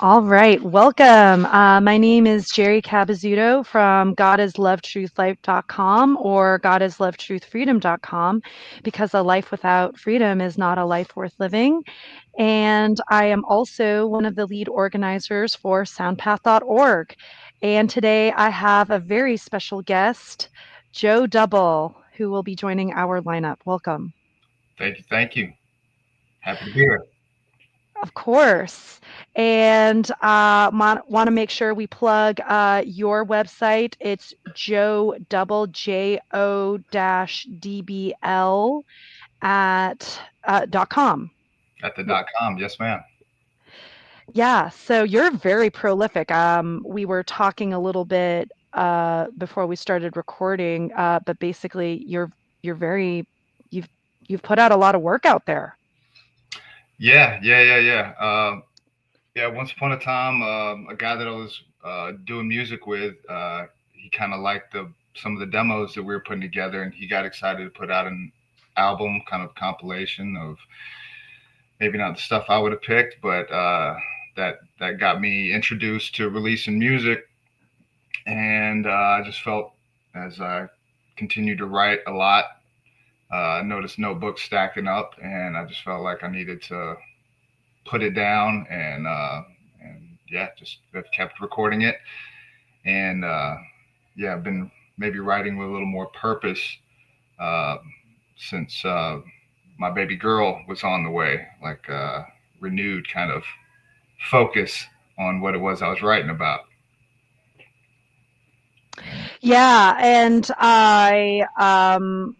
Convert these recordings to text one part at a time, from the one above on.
All right, welcome. My name is Geri from godislovetruthlife.com or godislovetruthfreedom.com because a life without freedom is not a life worth living. And I am also one of the lead organizers for Soundpath.org. And today I have a very special guest, Jo-DBL, who will be joining our lineup. Welcome. Thank you. Thank you. Happy to be here. Of course. And want to make sure we plug your website. It's Jo at .com. at.com. Yes, ma'am. Yeah, so you're very prolific. We were talking a little bit before we started recording, but basically you're very you've you've put out a lot of work out there. Yeah. Yeah. Once upon a time, a guy that I was doing music with, he kind of liked some of the demos that we were putting together, and he got excited to put out an album, kind of compilation of maybe not the stuff I would have picked, but that got me introduced to releasing music, and I just felt as I continued to write a lot. I noticed notebooks stacking up, and I just felt like I needed to put it down, and yeah, just have kept recording it, and yeah, I've been maybe writing with a little more purpose uh, since my baby girl was on the way, like renewed kind of focus on what it was I was writing about. Yeah, and I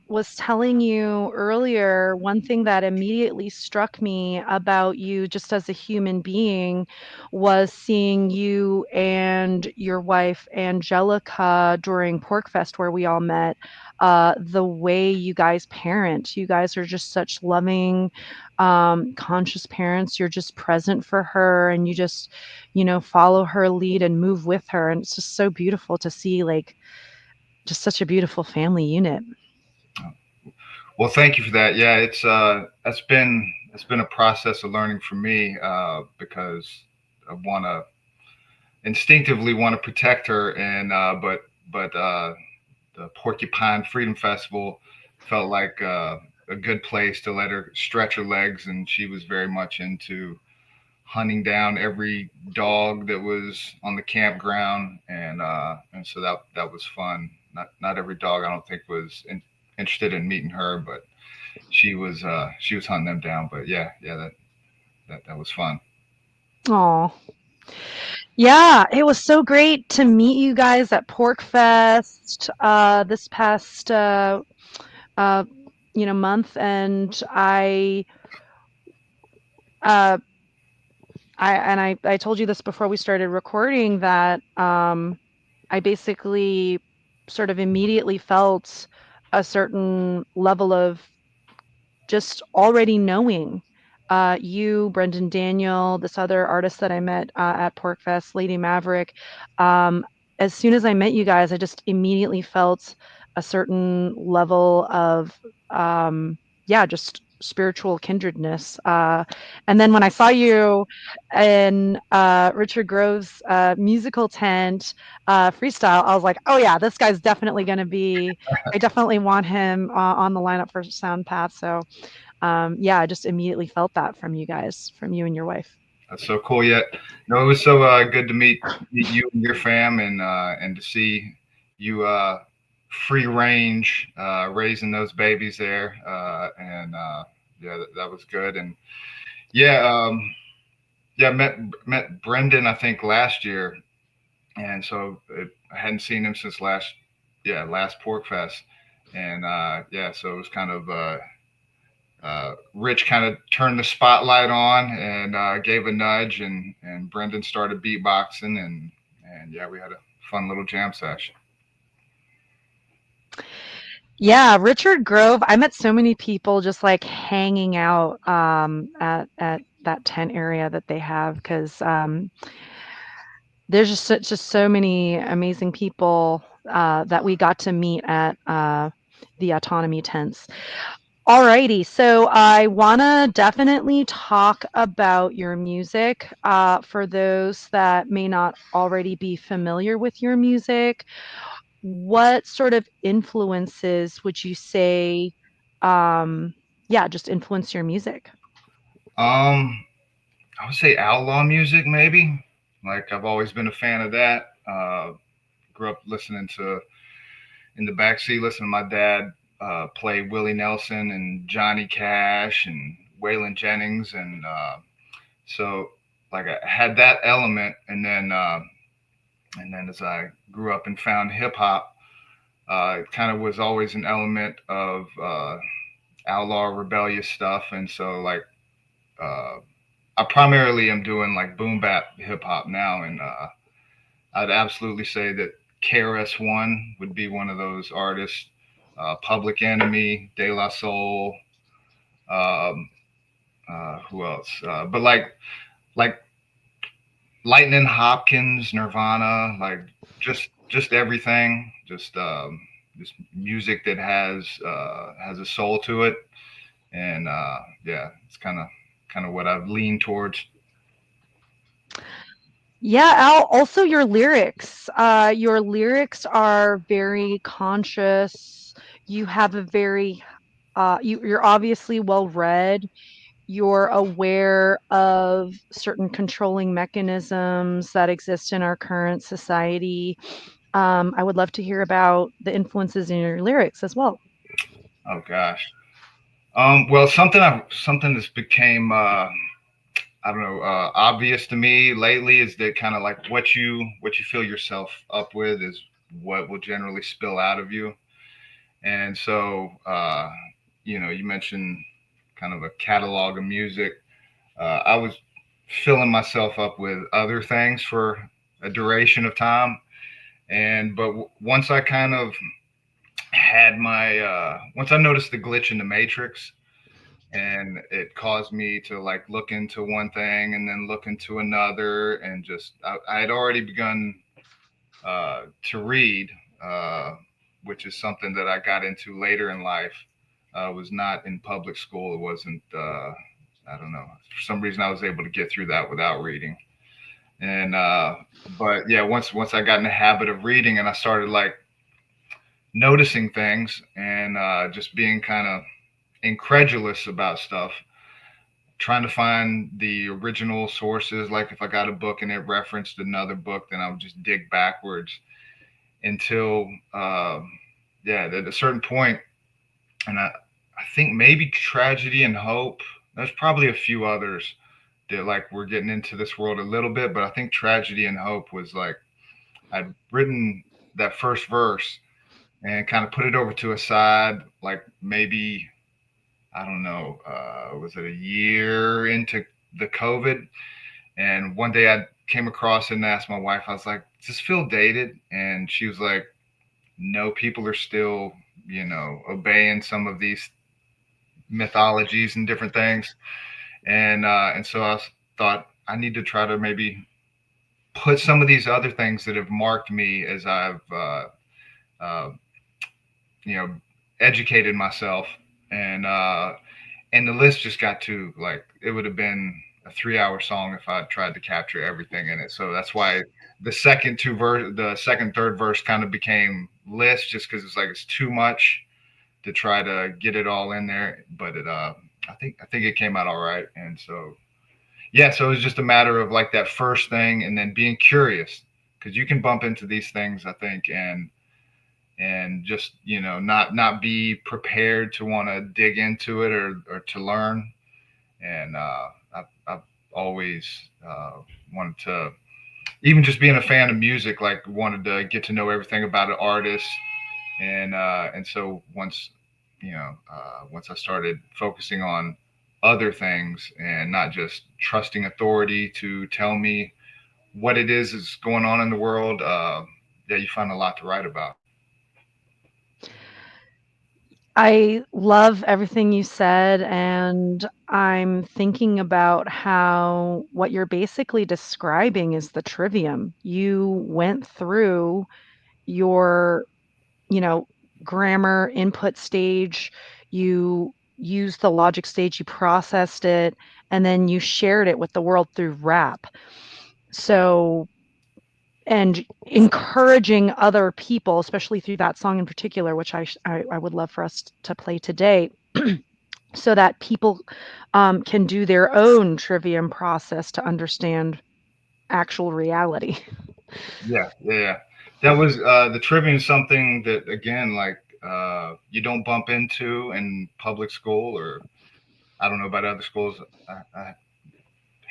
was telling you earlier, one thing that immediately struck me about you just as a human being was seeing you and your wife Angelica during Porkfest, where we all met. The way you guys parent, you guys are just such loving, conscious parents. You're just present for her, and you just, follow her lead and move with her. And it's just so beautiful to see, like, just such a beautiful family unit. Well, thank you for that. Yeah, it's been a process of learning for me because I want to instinctively want to protect her, and but the Porcupine Freedom Festival felt like a good place to let her stretch her legs, and she was very much into hunting down every dog that was on the campground, and so that was fun. Not every dog I don't think was interested in meeting her, but she was hunting them down. But yeah, that was fun. Oh, yeah, it was so great to meet you guys at Porkfest this past uh, month, and uh, I told you this before we started recording that I basically sort of immediately felt a certain level of just already knowing you, Brendan Daniel, this other artist that I met at Porkfest, Lady Maverick. Um, as soon as I met you guys, I just immediately felt a certain level of, yeah, just spiritual kindredness. And then when I saw you in Richard Grove's musical tent freestyle, I was like, oh, yeah, this guy's definitely going to be, I definitely want him on the lineup for Soundpath. So, yeah, I just immediately felt that from you guys, from you and your wife. That's so cool. Yet, no, it was so good to meet you and your fam, and to see you free range raising those babies there, and yeah, that was good. And yeah, yeah, met Brendan I think last year, and so I hadn't seen him since last Pork Fest, and yeah, so it was kind of Rich kind of turned the spotlight on and gave a nudge, and Brendan started beatboxing, and yeah, we had a fun little jam session. Yeah, Richard Grove, I met so many people just like hanging out at that tent area that they have because there's just so many amazing people that we got to meet at the autonomy tents. Alrighty, so I want to definitely talk about your music. For those that may not already be familiar with your music, what sort of influences would you say, um, yeah, just influence your music? Um, I would say outlaw music, maybe. Like I've always been a fan of that. Grew up listening to in the backseat, listening to my dad play Willie Nelson and Johnny Cash and Waylon Jennings, and so like I had that element, and then as I grew up and found hip hop, it kind of was always an element of outlaw rebellious stuff, and so like uh, I primarily am doing like boom bap hip hop now, and I'd absolutely say that KRS-One would be one of those artists. Public Enemy, De La Soul, um, who else? But like Lightning Hopkins, Nirvana, like just everything, just music that has a soul to it, and yeah, it's kind of what I've leaned towards. Yeah, Al, also your lyrics. Your lyrics are very conscious. You have a very, you're obviously well read. You're aware of certain controlling mechanisms that exist in our current society. I would love to hear about the influences in your lyrics as well. Oh gosh. Well, something that's became I don't know obvious to me lately is that kind of like what you fill yourself up with is what will generally spill out of you. And so you know, you mentioned kind of a catalog of music. I was filling myself up with other things for a duration of time, and once I kind of had my once I noticed the glitch in the matrix, and it caused me to like look into one thing and then look into another, and just I had already begun to read, uh, which is something that I got into later in life. Was not in public school. It wasn't. I don't know. For some reason, I was able to get through that without reading. And but yeah, once I got in the habit of reading, and I started like noticing things, and just being kind of incredulous about stuff, trying to find the original sources. Like if I got a book and it referenced another book, then I would just dig backwards until yeah, at a certain point, and I think maybe Tragedy and Hope. There's probably a few others that like we're getting into this world a little bit, but I think Tragedy and Hope was like I'd written that first verse and kind of put it over to a side, like maybe I don't know, was it a year into the COVID? And one day I came across it and asked my wife, I was like, does this feel dated? And she was like, no, people are still, you know, obeying some of these mythologies and different things. And so thought I need to try to maybe put some of these other things that have marked me as I've, uh, you know, educated myself. And, uh, and the list just got too like it would have been a 3 hour song if I tried to capture everything in it. So that's why the second third verse kind of became list, just because it's like it's too much to try to get it all in there. But I think it came out all right. And so yeah, so it was just a matter of like that first thing, and then being curious, because you can bump into these things, I think, and just you know not be prepared to want to dig into it or to learn. And I've always wanted to, even just being a fan of music, like wanted to get to know everything about an artist. And so once I started focusing on other things and not just trusting authority to tell me what it is going on in the world, yeah, you find a lot to write about. I love everything you said, and I'm thinking about how what you're basically describing is the trivium. You went through your, you know, grammar input stage. You used the logic stage, you processed it, and then you shared it with the world through rap. So, and encouraging other people, especially through that song in particular, which I would love for us to play today, so that people can do their own trivium process to understand actual reality. Yeah, yeah, yeah. That was the Trivium is something that again, like you don't bump into in public school, or I don't know about other schools. I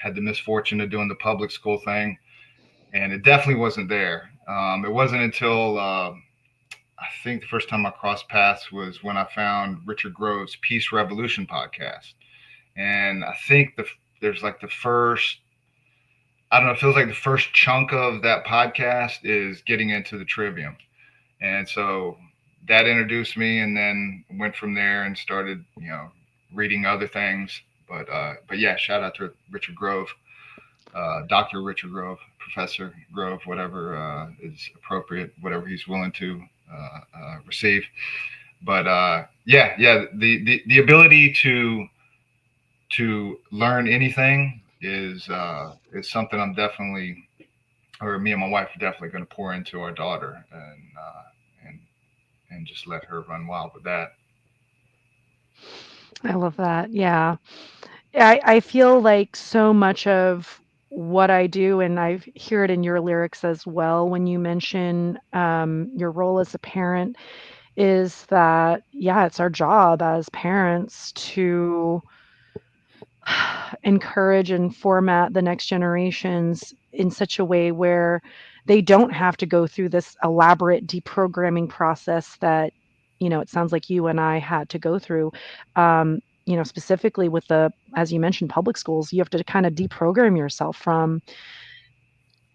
had the misfortune of doing the public school thing, and it definitely wasn't there. It wasn't until I think the first time I crossed paths was when I found Richard Grove's Peace Revolution podcast, and I think there's like the first, I don't know, it feels like the first chunk of that podcast is getting into the Trivium. And so that introduced me, and then went from there and started, reading other things. But yeah, shout out to Richard Grove, Dr. Richard Grove, Professor Grove, whatever is appropriate, whatever he's willing to receive. But yeah, yeah, the ability to learn anything is something I'm definitely, or me and my wife are definitely going to pour into our daughter, and and just let her run wild with that. I love that. Yeah. I feel like so much of what I do, and I hear it in your lyrics as well when you mention your role as a parent, is that, yeah, it's our job as parents to encourage and format the next generations in such a way where they don't have to go through this elaborate deprogramming process that, it sounds like you and I had to go through. Specifically with the, as you mentioned, public schools, you have to kind of deprogram yourself from,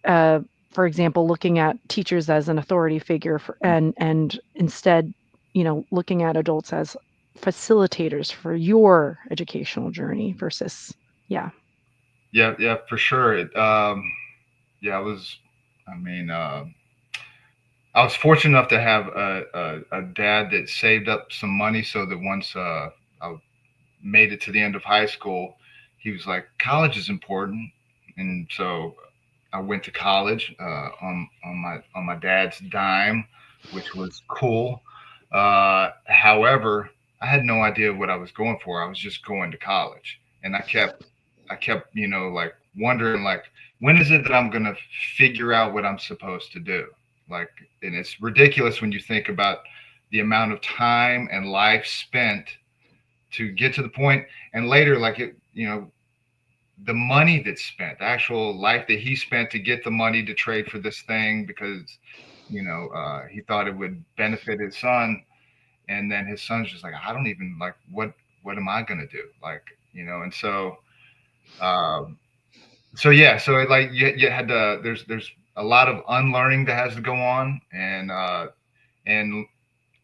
uh, for example, looking at teachers as an authority figure and instead, looking at adults as facilitators for your educational journey versus, yeah. Yeah, yeah, for sure. Yeah, I mean, I was fortunate enough to have a dad that saved up some money so that once I made it to the end of high school, he was like, college is important. And so I went to college on my dad's dime, which was cool. However, I had no idea what I was going for. I was just going to college, and I kept like wondering, like, when is it that I'm gonna figure out what I'm supposed to do? Like, and it's ridiculous when you think about the amount of time and life spent to get to the point, and later, like, the money that's spent, the actual life that he spent to get the money to trade for this thing because he thought it would benefit his son, and then his son's just like, I don't even like what am I gonna do, like, and um, so yeah, so it, like, you had to, there's a lot of unlearning that has to go on, and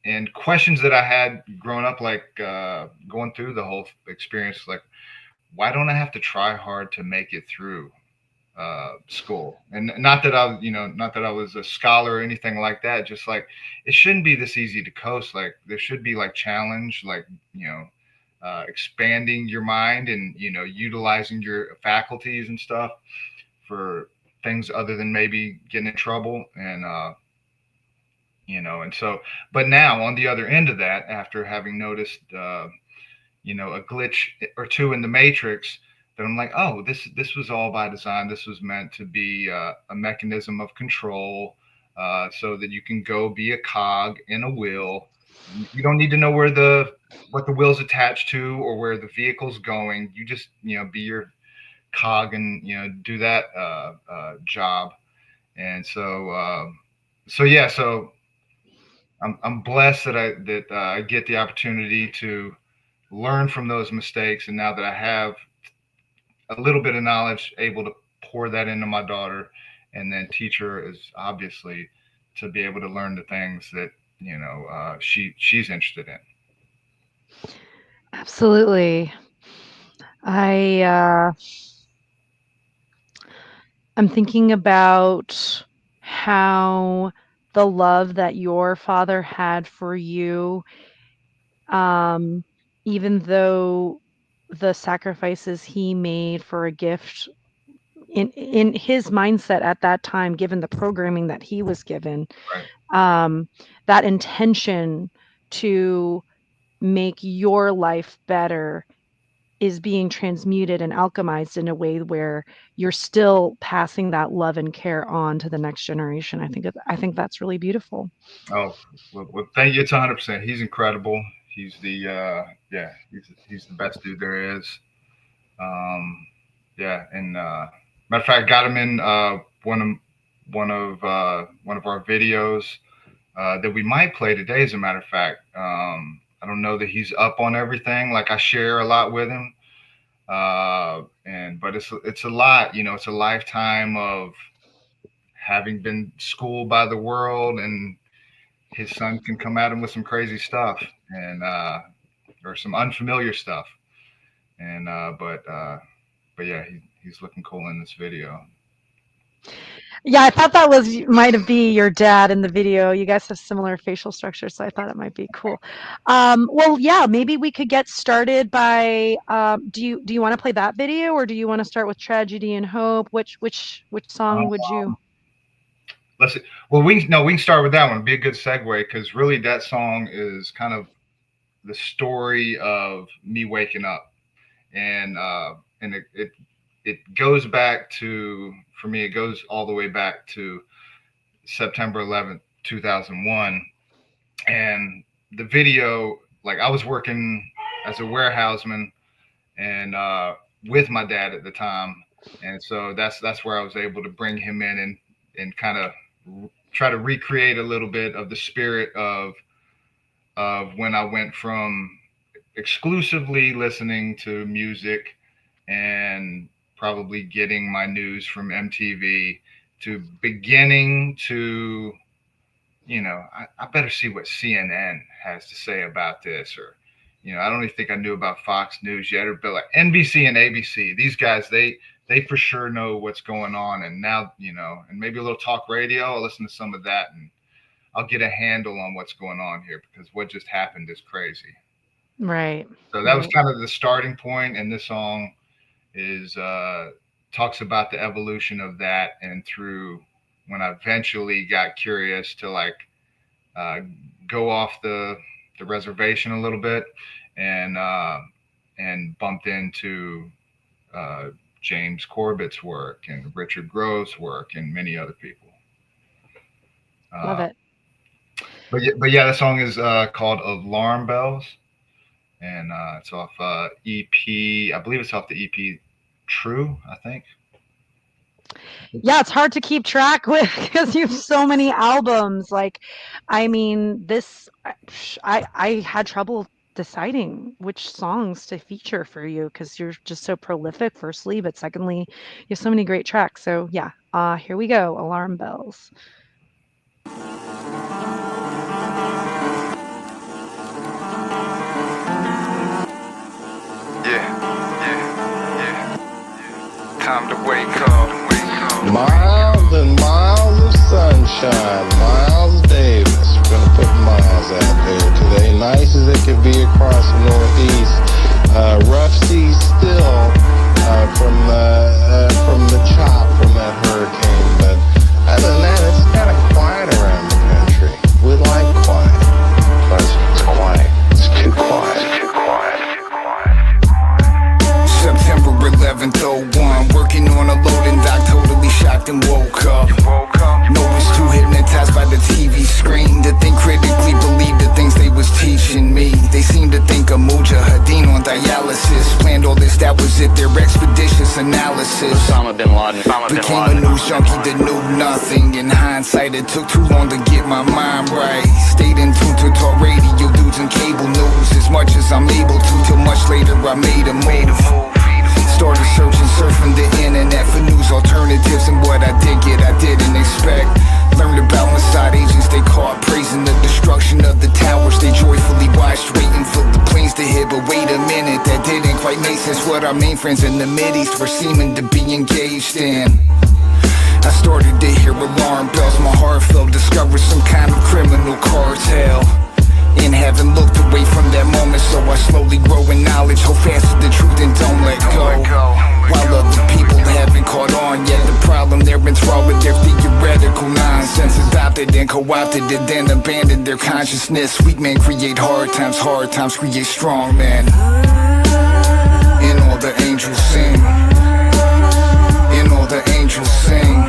and questions that I had growing up, like going through the whole experience, like, why don't I have to try hard to make it through school? And not that I was a scholar or anything like that. Just like, it shouldn't be this easy to coast. Like, there should be like challenge, like, expanding your mind and utilizing your faculties and stuff for things other than maybe getting in trouble. And so, but now on the other end of that, after having noticed a glitch or two in the matrix, that I'm like, oh, this was all by design. This was meant to be a mechanism of control, so that you can go be a cog in a wheel. You don't need to know what the wheel's attached to or where the vehicle's going. You just be your cog and do that job. And so yeah, so I'm blessed that I get the opportunity to learn from those mistakes, and now that I have a little bit of knowledge, able to pour that into my daughter, and then teach her, is obviously to be able to learn the things that she's interested in. Absolutely. I I'm thinking about how the love that your father had for you, even though the sacrifices he made for a gift in his mindset at that time, given the programming that he was given, Right. that intention to make your life better is being transmuted and alchemized in a way where you're still passing that love and care on to the next generation. I think that's really beautiful. Oh, well, thank you. It's 100%. He's incredible. He's the yeah, he's the best dude there is. Um, yeah, and matter of fact, got him in one of our videos that we might play today. As a matter of fact, I don't know that he's up on everything. Like I share a lot with him, and but it's a lot. You know, it's a lifetime of having been schooled by the world, and his son can come at him with some crazy stuff and or some unfamiliar stuff. And but yeah, he's looking cool in this video. Yeah, I thought that was might have be your dad in the video. You guys have similar facial structures, so I thought it might be cool. Well, yeah, maybe we could get started by do you want to play that video or do you want to start with Tragedy and Hope? Which song would you? Um, let's see. Well, we can start with that one. It'd be a good segue because really that song is kind of the story of me waking up, and it goes back to, for me, it goes all the way back to September 11th, 2001. And the video, like I was working as a warehouseman and with my dad at the time, and so that's where I was able to bring him in and kind of try to recreate a little bit of the spirit of when I went from exclusively listening to music and probably getting my news from MTV to beginning to, I better see what CNN has to say about this, or, I don't even think I knew about Fox News yet, or but like NBC and ABC. These guys, they for sure know what's going on, and now, and maybe a little talk radio. I'll listen to some of that, and I'll get a handle on what's going on here because what just happened is crazy. Right. So that was kind of the starting point, and this song is talks about the evolution of that, and through when I eventually got curious to like go off the reservation a little bit, and bumped into James Corbett's work and Richard Grove's work and many other people. Love it. But yeah, the song is called Alarm Bells, and it's off EP. I believe it's off the EP True, I think. Yeah, it's hard to keep track with because you have so many albums. Like, I mean, I had trouble deciding which songs to feature for you because you're just so prolific, firstly, but secondly, you have so many great tracks. So yeah, here we go, Alarm Bells. Time to wake up. Miles and miles of sunshine. Miles Davis. We're gonna put Miles out there today. Nice as it could be across the Northeast. Rough seas still from the chop from that hurricane. But other than that, it's kind of quiet around the country. We like quiet. Plus, it's quiet. It's too quiet. September 11th, 01. Working on a loading dock, totally shocked and woke up. No, was too hypnotized by the TV screen to think critically, believe the things they was teaching me. They seemed to think of Mujahideen on dialysis. Planned all this, that was it, their expeditious analysis. Osama bin Laden. Became a news junkie that knew nothing. In hindsight, it took too long to get my mind right. Stayed in tune to talk radio dudes and cable news as much as I'm able to, till much later I made a move. Started searching, surfing the internet for news alternatives, and what I did get, I didn't expect. Learned about Mossad agents they caught, praising the destruction of the towers they joyfully watched, waiting for the planes to hit. But wait a minute, that didn't quite make sense. What our main friends in the Mideast were seeming to be engaged in. I started to hear alarm bells, my heart fell, discovered some kind of criminal cartel. And haven't looked away from that moment, so I slowly grow on. Yet the problem they're enthralled with their theoretical nonsense, adopted and co-opted and then abandoned their consciousness. Weak men create hard times create strong men. And all the angels sing, and all the angels sing,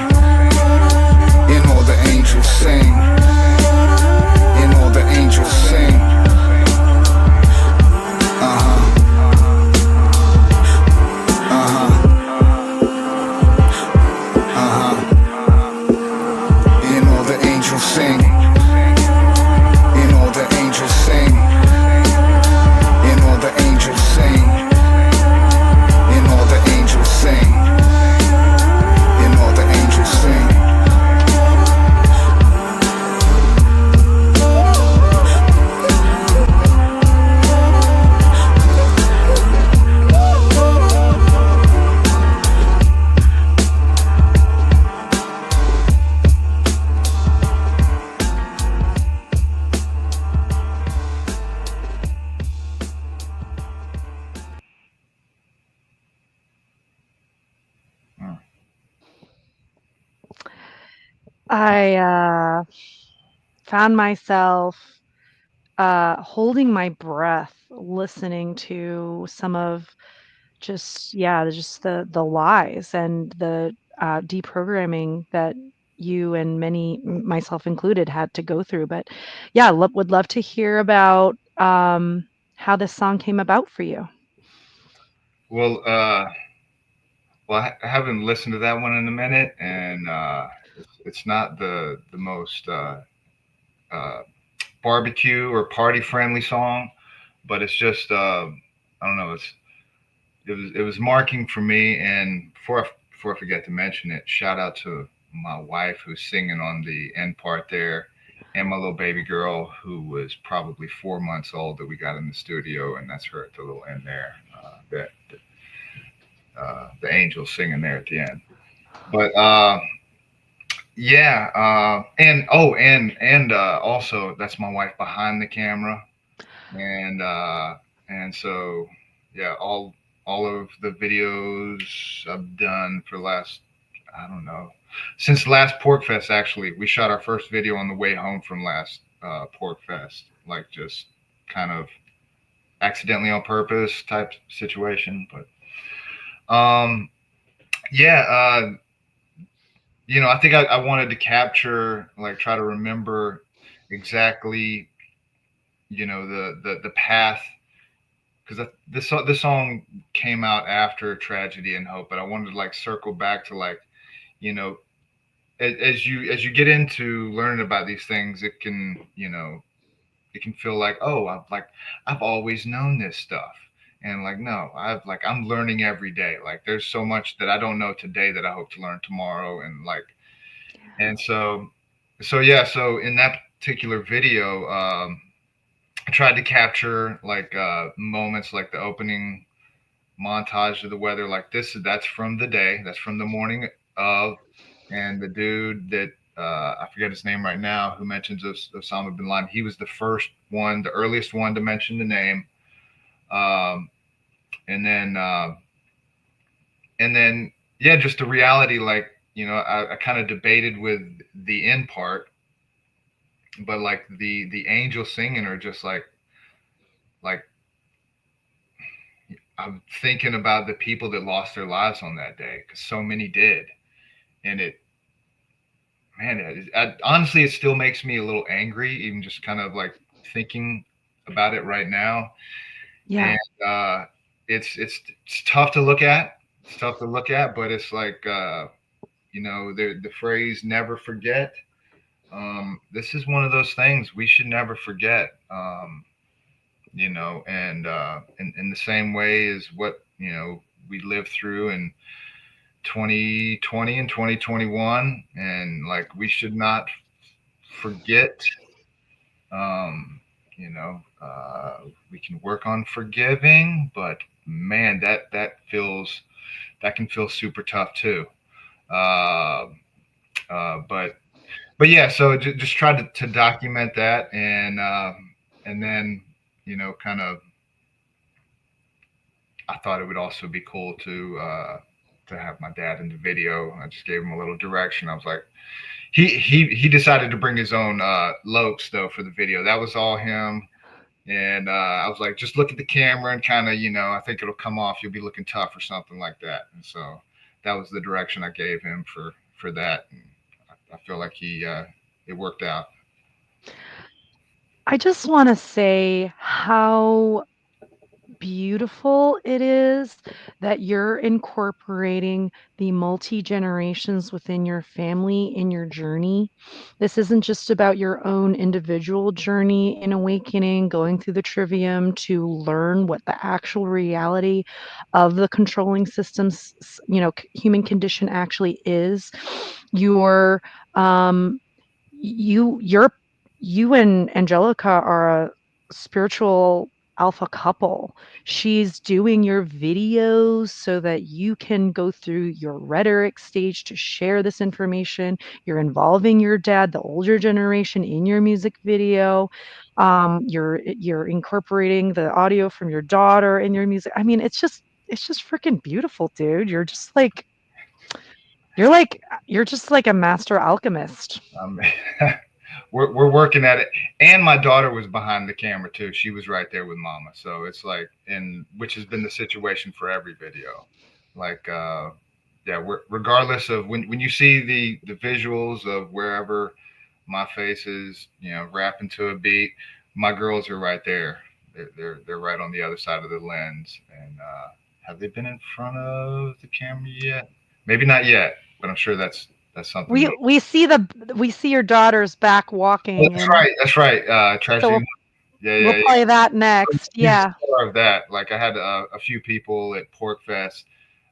and all the angels sing, and all the angels sing. And all the angels sing, and all the angels sing, and all the angels sing, and all the angels sing, and all the angels sing. I found myself holding my breath, listening to some of just the lies and the deprogramming that you and myself included, had to go through. But yeah, would love to hear about how this song came about for you. Well, I haven't listened to that one in a minute, and it's not the most uh, barbecue or party friendly song, but it's just I don't know. It was marking for me. And before I forget to mention it, shout out to my wife who's singing on the end part there, and my little baby girl who was probably 4 months old that we got in the studio, and that's her at the little end there. The angel singing there at the end. But yeah, and also that's my wife behind the camera, and so yeah, all of the videos I've done for the last, I don't know, since last Pork Fest. Actually, we shot our first video on the way home from last Pork Fest, like just kind of accidentally on purpose type situation. But yeah, I think I wanted to capture, like, try to remember exactly, the path, because this song came out after Tragedy and Hope, but I wanted to like circle back to, like, you know as you get into learning about these things, it can feel like, oh, I've always known this stuff. And like, no, I'm learning every day. Like, there's so much that I don't know today that I hope to learn tomorrow. And like, and so yeah, so in that particular video, I tried to capture, like, moments like the opening montage of the weather, like that's from the day, that's from the morning of. And the dude that, I forget his name right now, who mentions Osama bin Laden, he was the first one, the earliest one to mention the name. Um, and then yeah, just the reality, like, I kind of debated with the end part, but like the angel singing are just like I'm thinking about the people that lost their lives on that day, because so many did. And man, honestly, it still makes me a little angry, even just kind of like thinking about it right now. Yeah. And it's tough to look at. It's tough to look at, but it's like, the phrase "never forget." This is one of those things we should never forget. And in the same way as what we lived through in 2020 and 2021, and like, we should not forget. um we can work on forgiving, but man, that can feel super tough too. uh, but yeah, so just try to document that. And then, kind of, I thought it would also be cool to to have my dad in the video. I just gave him a little direction. I was like, he decided to bring his own lokes though for the video. That was all him. And I was like, just look at the camera and kind of, I think it'll come off. You'll be looking tough or something like that. And so that was the direction I gave him for that. And I feel like it worked out. I just want to say how beautiful it is that you're incorporating the multi generations within your family in your journey. This isn't just about your own individual journey in awakening, going through the trivium to learn what the actual reality of the controlling systems, human condition actually is. Your um, you're you and Angelica are a spiritual alpha couple. She's doing your videos so that you can go through your rhetoric stage to share this information. You're involving your dad, the older generation, in your music video. You're incorporating the audio from your daughter in your music. I mean, it's just freaking beautiful, dude. You're just like a master alchemist. Um, we're working at it. And my daughter was behind the camera too. She was right there with mama. So it's like, and which has been the situation for every video. Like, yeah, regardless of when you see the visuals of wherever my face is, rapping to a beat, my girls are right there. They're right on the other side of the lens. And have they been in front of the camera yet? Maybe not yet, but I'm sure that's something. We see your daughter's back Oh, walking, that's and right. That's right. so Tragedy. Yeah, we'll yeah, play that yeah. next. She's Yeah. the star of that. Like I had a few people at Pork Fest.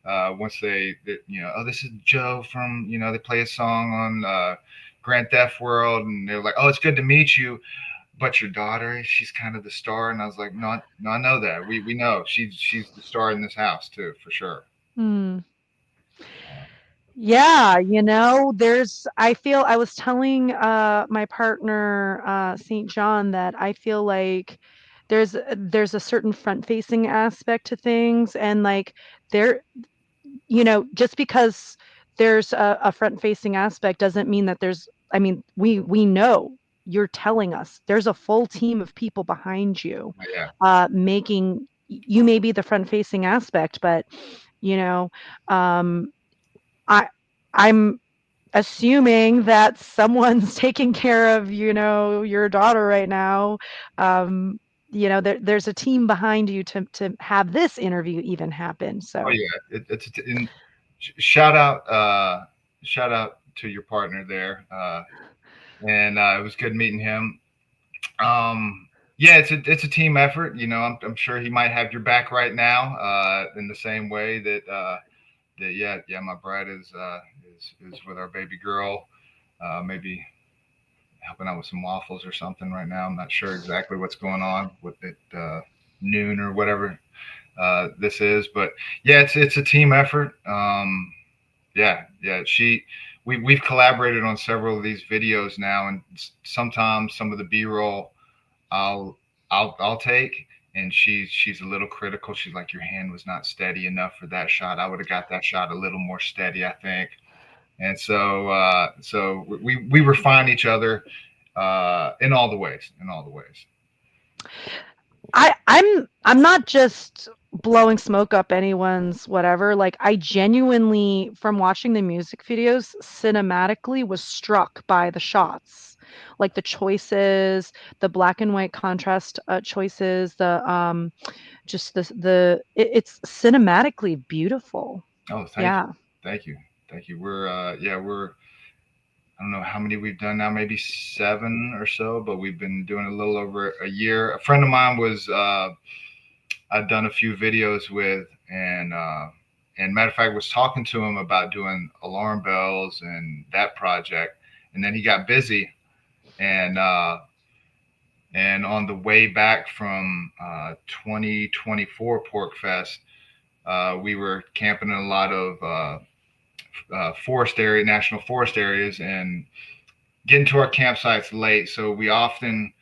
Once oh, this is Joe from, they play a song on Grand Theft World, and they're like, oh, it's good to meet you. But your daughter, she's kind of the star, and I was like, no, no, I know that. We know she's the star in this house too, for sure. Hmm. Yeah, I was telling my partner St. John that I feel like there's a certain front-facing aspect to things, and like there just because there's a front-facing aspect doesn't mean that I mean, we know you're telling us there's a full team of people behind you, Yeah, making you may be the front-facing aspect, but you know, um, I I'm assuming that someone's taking care of, your daughter right now. Um, there's a team behind you to have this interview even happen. oh So yeah, it's in, shout out, shout out to your partner there, and it was good meeting him. Yeah, it's a team effort. I'm sure he might have your back right now, in the same way that yeah, my bride is with our baby girl, maybe helping out with some waffles or something right now. I'm not sure exactly what's going on with it, noon or whatever this is, but yeah, it's a team effort. Yeah, yeah. We've collaborated on several of these videos now, and sometimes some of the B-roll I'll I'll take, and she's a little critical. She's like, your hand was not steady enough for that shot. I would have got that shot a little more steady, I think. And so we refine each other in all the ways, in all the ways. I'm not just blowing smoke up anyone's whatever. Like, I genuinely, from watching the music videos, cinematically was struck by the shots, like the choices, the black and white contrast choices, the just it's cinematically beautiful. Oh, thank you, Yeah. thank you, thank you. We're I don't know how many we've done now, maybe seven or so, but we've been doing a little over a year. A friend of mine was I'd done a few videos with, and matter of fact, was talking to him about doing alarm bells and that project, and then he got busy, and on the way back from 2024 Pork Fest, we were camping in a lot of national forest areas, and getting to our campsites late. So we often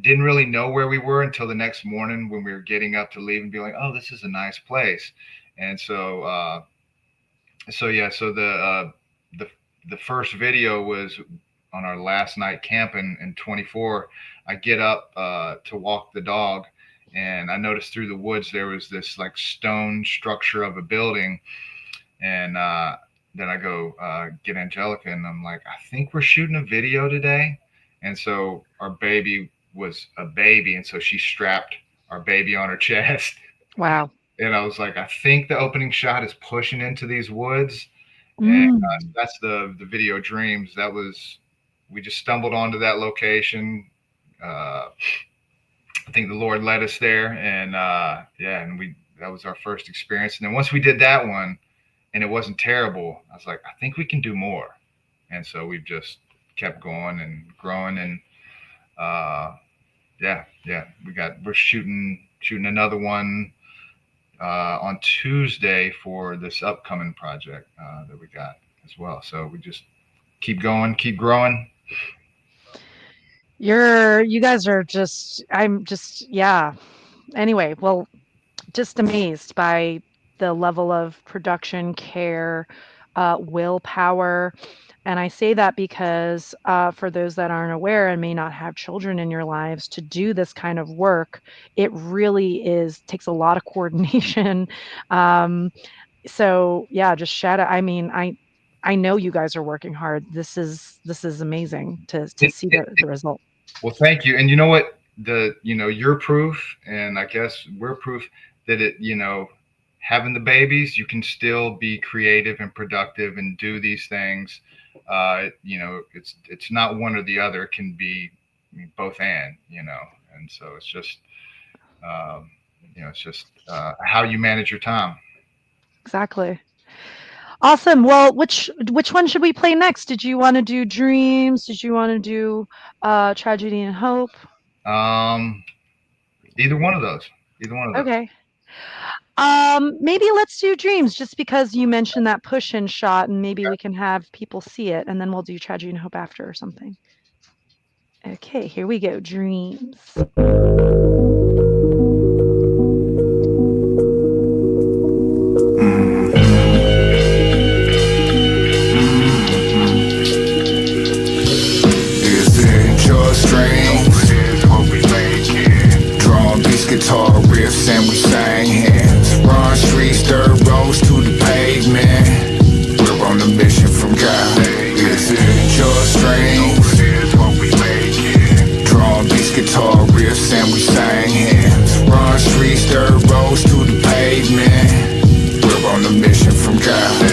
didn't really know where we were until the next morning when we were getting up to leave and be like, oh, this is a nice place. And so So yeah, so the the first video was on our last night camping in 24. I get up to walk the dog, and I noticed through the woods there was this like stone structure of a building, and then I go get Angelica, and I'm like, I think we're shooting a video today, and so our baby was a baby, and so she strapped our baby on her chest. Wow. And I was like, I think the opening shot is pushing into these woods, and Mm. that's the video Dreams. That was we just stumbled onto that location. Uh, I think the Lord led us there, and yeah, and we that was our first experience. And then once we did that one, and it wasn't terrible, I was like, I think we can do more. And so we've just kept going and growing, and uh, yeah, we're shooting another one on Tuesday for this upcoming project that we got as well. So we just keep going, keep growing. You guys are just, I'm just, yeah. Anyway, well, just amazed by the level of production, care, willpower. And I say that because for those that aren't aware and may not have children in your lives, to do this kind of work, it really takes a lot of coordination. Um, so yeah, just shout out. I mean, I know you guys are working hard. This is amazing to It, see it, the result. well, thank you. And you know what? You're proof, and I guess we're proof that having the babies, you can still be creative and productive and do these things. It's not one or the other. It can be both and so um, it's just how you manage your time. Exactly. Awesome. Well, which one should we play next? Did you want to do dreams? Did you want to do tragedy and hope? Um, either one of those. Either one of those. Okay. Maybe let's do dreams just because you mentioned that push in shot and maybe we can have people see it and then we'll do tragedy and hope after or something. Okay, here we go. Dreams. Is it just dreams? Hope we make it. Drum beats, guitar riffs, and we sang hands. Run streets, dirt roads to the pavement. We're on a mission from God. Is it just dreams? Hope we make it. Drum beats, guitar riffs, and we sang hands. Run streets, dirt roads to the pavement. We're on a mission from God.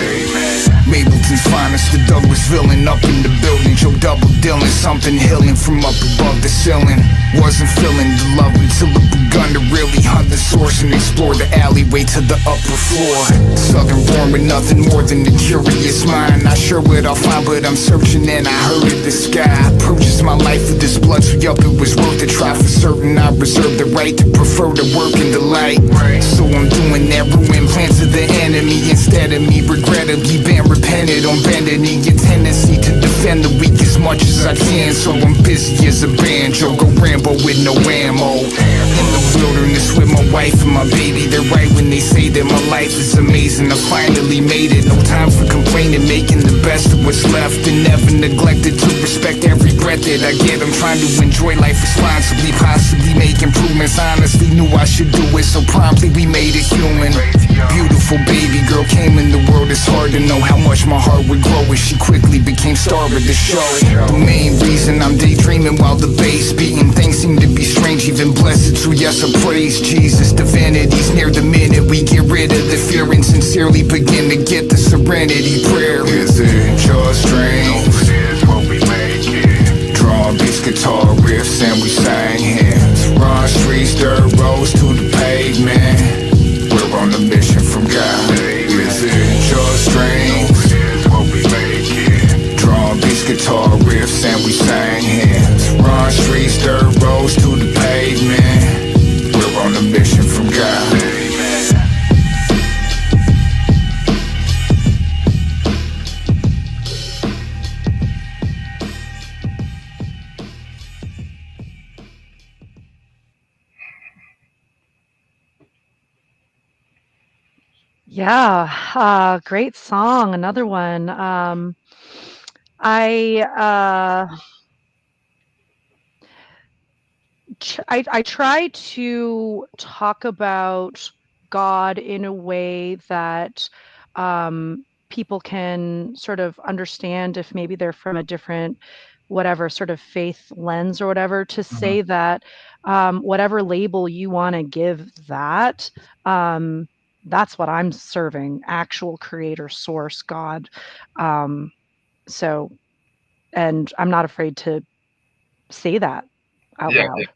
Mableton's finest, the Douglas villain up in the building. JoDBL, something healing from up above the ceiling. Wasn't feeling the love until it begun to really hunt the source and explore the alleyway to the upper floor. Southern born with nothing more than a curious mind. Not sure what I'll find, but I'm searching and I heard it, the sky. I purchased my life with this blood, so yup, it was worth a try. For certain, I reserve the right to prefer to work in the light. So I'm doing that, ruin plans of the enemy. Instead of me regrettably been repented on bending your tendency to defend the weak as much as I can. So I'm busy as a banjo, go Rambo with no ammo. In the wilderness with my wife and my baby. They're right when they say that my life is amazing. I finally made it, no time for complaining. Making the best of what's left and never neglected to respect every breath that I get. I'm trying to enjoy life responsibly, possibly make improvements. Honestly knew I should do it, so promptly we made it human. Beautiful baby girl came in the world. It's hard to know how much my heart would grow as she quickly became star of the show. The main reason I'm daydreaming while the bass beating. Things seem to be strange, even blessed, so yes I praise Jesus. Divinity's near the minute we get rid of the fear and sincerely begin to get the serenity prayer. Is it just dreams? Hope we make it. Drum beats, guitar riffs, and we sang hands. Run streets, dirt roads to the pavement. We're on a mission from God. Is it just dreams? Hope we make it. Drum beats, guitar riffs, and we sang hands. Run streets, dirt roads to the pavement. We're on a mission from God. Yeah, great song. Another one. I I try to talk about God in a way that people can sort of understand if maybe they're from a different, whatever sort of faith lens or whatever, to Mhm. say that whatever label you want to give that, um, that's what I'm serving, actual creator, source, God. Um, so, and I'm not afraid to say that out Yeah, loud.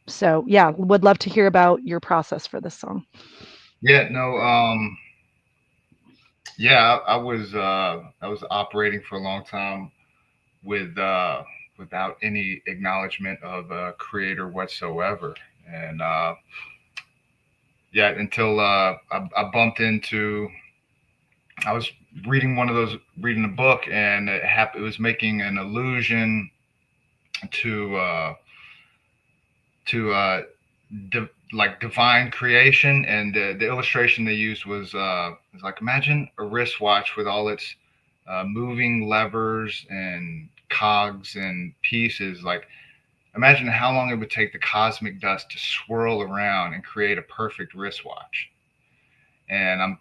So, yeah, would love to hear about your process for this song. yeah, no, yeah, I was operating for a long time with without any acknowledgement of a creator whatsoever, and yeah, until I bumped into, I was reading a book, and it was making an allusion to to like divine creation, and the illustration they used was like, imagine a wristwatch with all its moving levers and cogs and pieces. Like, imagine how long it would take the cosmic dust to swirl around and create a perfect wristwatch. And I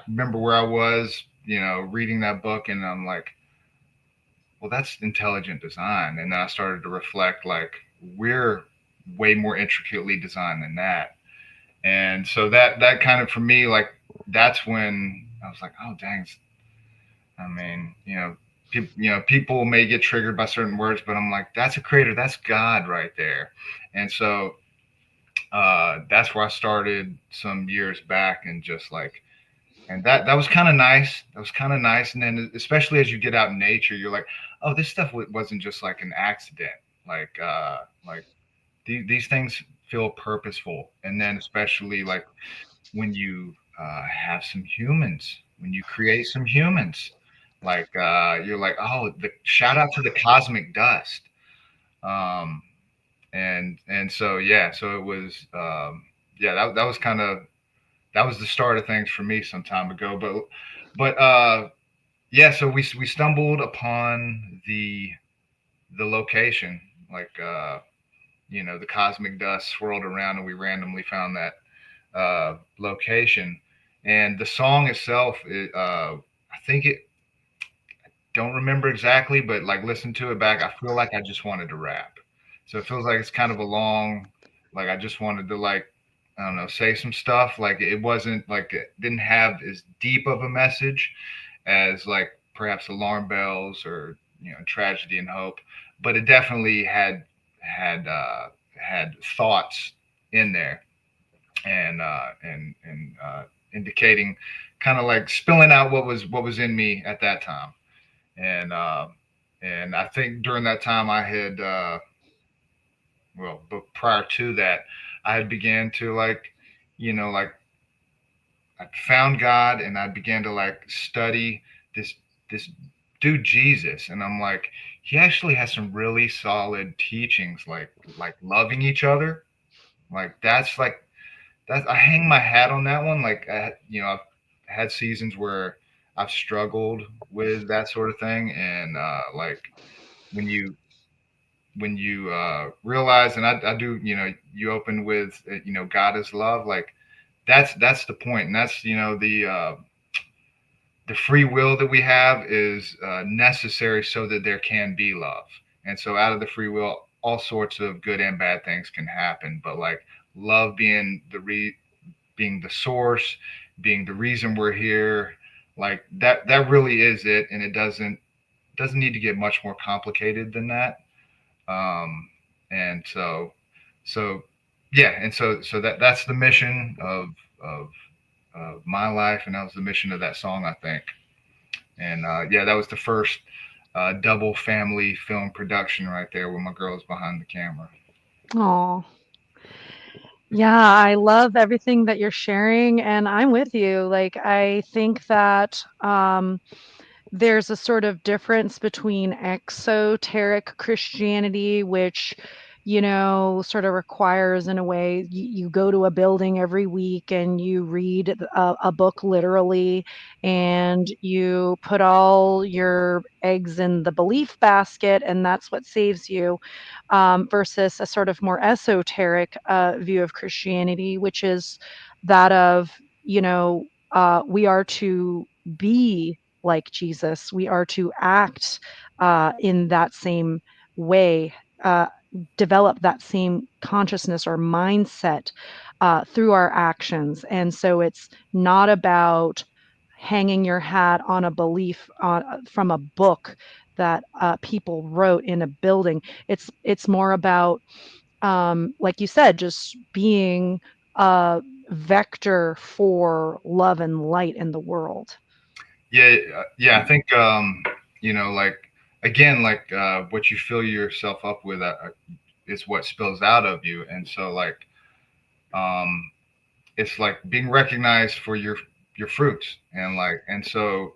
remember where I was, reading that book, and I'm like, well, that's intelligent design. And then I started to reflect, like, we're way more intricately designed than that. And so that kind of, for me, like, that's when I was like, oh dang, I mean, people may get triggered by certain words, but I'm like, that's a creator, that's God right there. And so that's where I started some years back, and just like, and that was kind of nice. That was kind of nice. And then, especially as you get out in nature, you're like, oh, this stuff wasn't just like an accident. Like these things feel purposeful. And then, especially like when you have some humans, when you create some humans, like you're like, oh, the shout out to the cosmic dust. Um, and so yeah, so it was yeah, that was kind of, that was the start of things for me some time ago. But yeah, so we stumbled upon the location, like the cosmic dust swirled around, and we randomly found that location. And the song itself, I think it, don't remember exactly, but like, listen to it back, I feel like I just wanted to rap. So it feels like it's kind of a long, like, I just wanted to, like, I don't know, say some stuff. Like, it wasn't like, it didn't have as deep of a message as, like, perhaps Alarm Bells or Tragedy and Hope, but it definitely had thoughts in there, and indicating, kind of like spilling out what was in me at that time. And I think during that time I had, well, but prior to that, I had began to, like, like, I found God, and I began to, like, study this dude Jesus, and I'm like, he actually has some really solid teachings, like loving each other. Like, that's like, that, I hang my hat on that one. Like, I've had seasons where I've struggled with that sort of thing, and like, when you realize, and I do, you open with, God is love. Like, that's the point, and that's, the free will that we have is necessary so that there can be love. And so, out of the free will, all sorts of good and bad things can happen. But, like, love being being the source, being the reason we're here, like, that really is it, and it doesn't need to get much more complicated than that. And so yeah, and so that's the mission of my life, and that was the mission of that song, I think. And yeah, that was the first double family film production right there, where my girl is behind the camera. Oh, yeah, I love everything that you're sharing, and I'm with you. Like, I think that there's a sort of difference between exoteric Christianity, which sort of requires, in a way, you go to a building every week and you read a book literally, and you put all your eggs in the belief basket, and that's what saves you, versus a sort of more esoteric view of Christianity, which is that of, we are to be like Jesus, we are to act in that same way. Develop that same consciousness or mindset through our actions. And so it's not about hanging your hat on a belief from a book that people wrote in a building. It's more about, like you said, just being a vector for love and light in the world. Yeah, yeah. I think like again, like what you fill yourself up with is what spills out of you, and so like um, it's like being recognized for your fruits, and so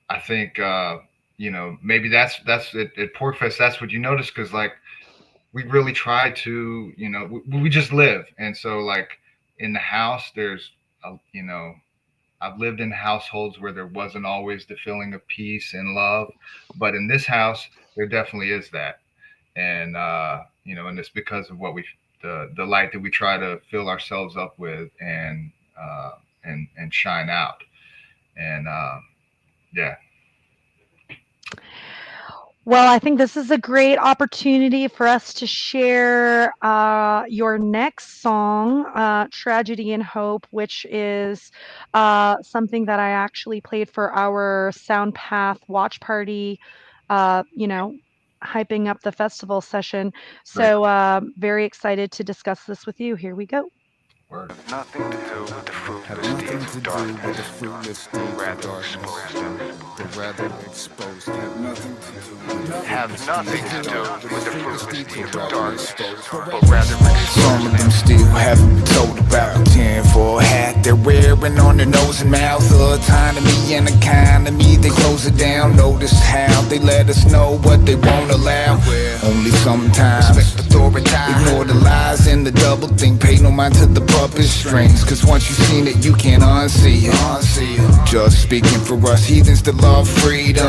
I think maybe that's at Porkfest. That's what you notice because like we really try to we just live, and so like in the house there's I've lived in households where there wasn't always the feeling of peace and love, but in this house there definitely is that, and and it's because of what the light that we try to fill ourselves up with and shine out, and yeah. Well, I think this is a great opportunity for us to share your next song, Tragedy and Hope, which is something that I actually played for our Soundpath watch party, you know, hyping up the festival session. Right. So, very excited to discuss this with you. Here we go. Word. Nothing to do with the Have fruitless nothing deeds to of do with the darkness, fruitless but deeds of rather darkness, expose them. but rather exposed. Have nothing to do with the Have nothing to do with the fruitless fruitless deeds deeds of of darkness, darkness, but but rather some expose of them them. still haven't been told about. Ten for a hat they're wearing on their nose and mouth. Autonomy and economy, they close it down. Notice how they let us know what they won't allow. Only sometimes ignore the lies and the double think. Pay no mind to the puppet strings, cause once you've seen it you can't unsee it. Just speaking for us heathens that love freedom.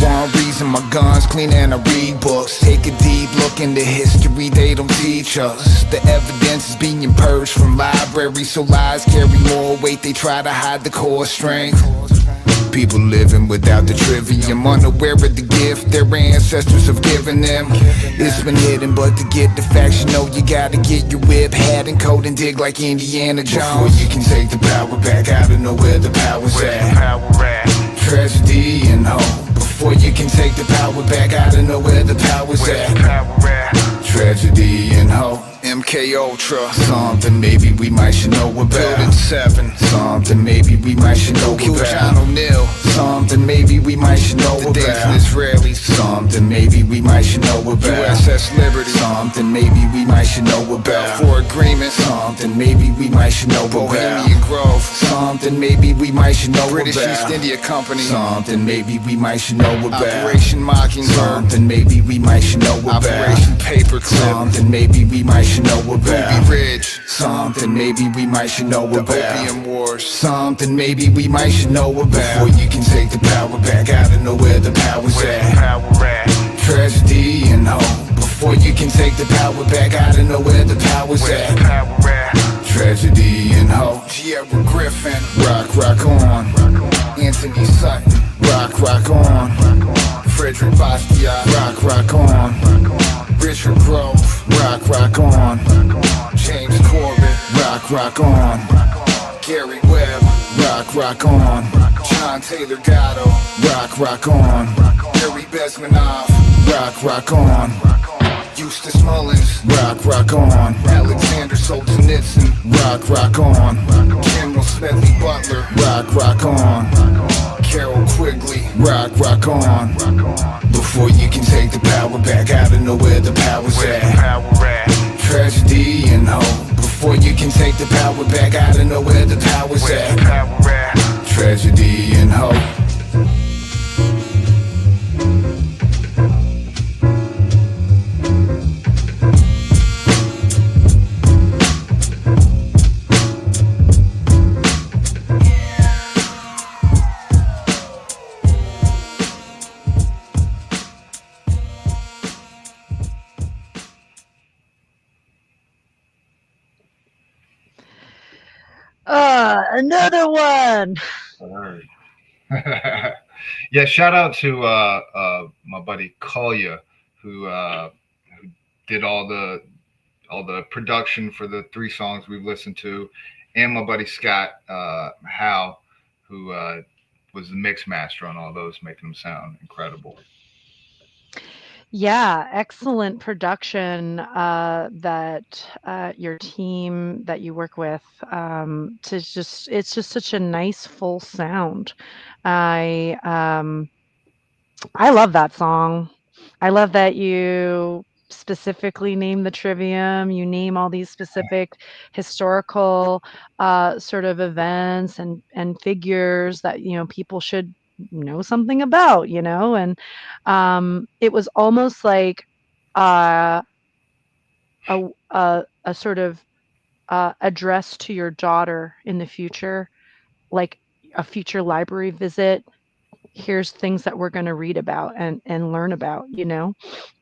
One reason my gun's clean and I read books. Take a deep look into history, they don't teach us. The evidence is being purged from libraries, so lies carry more weight. They try to hide the core strength. People living without the trivium, unaware of the gift their ancestors have given them. It's been hidden, but to get the facts, you gotta get your whip, hat and coat and dig like Indiana Jones. Before you can take the power back, I don't know where the power's at. Tragedy and hope. Before you can take the power back, I don't know where the power's at. Tragedy and hope. MK Ultra, something maybe we might should know about. Building 7, something maybe we might should know about. John O'Neill, something maybe we might should know about. The dancing Israelis, something maybe we might should know about. USS Liberty, something maybe we might should know about. For agreement, something maybe we might should know about. Bohemian Grove, something maybe we might should know about. British East India Company, something maybe we might should know about. Operation Mockingbird, something maybe we might should know about. Operation Paperclip, something maybe we might should know about. Ruby Ridge, something maybe we might should know about. The Opium Wars, something maybe we might should know about. Before you can take the power back, I don't know where the power's at. Tragedy and hope. Before you can take the power back, I don't know where the power's at. Tragedy and hope. Tierra Griffin, rock on. Anthony Sutton, rock on. Frederick Bastiat, rock on. Richard Grove, rock on. James Corbett, rock on. Gary Webb, rock on. John Taylor Gatto, rock on. Yuri Bezmenov, rock on. Eustace Mullins, rock on. Alexander Solzhenitsyn, rock on. General Smedley Butler, rock on. Carol Quigley, rock on. Before you can take the power back, I don't know where the power's at. Tragedy and hope. Before you can take the power back, I don't know where the power's at. Tragedy and hope. Another one. All right. Yeah, shout out to my buddy Kolya, who did all the production for the three songs we've listened to, and my buddy Scott Howe, who was the mix master on all those, making them sound incredible. Yeah, excellent production that your team that you work with to just it's just such a nice full sound. I um I love that song. I love that you specifically name the trivium. You name all these specific historical sort of events and figures that people should know something about. And it was almost like uh, a sort of address to your daughter in the future, like a future library visit. Here's things that we're going to read about and learn about.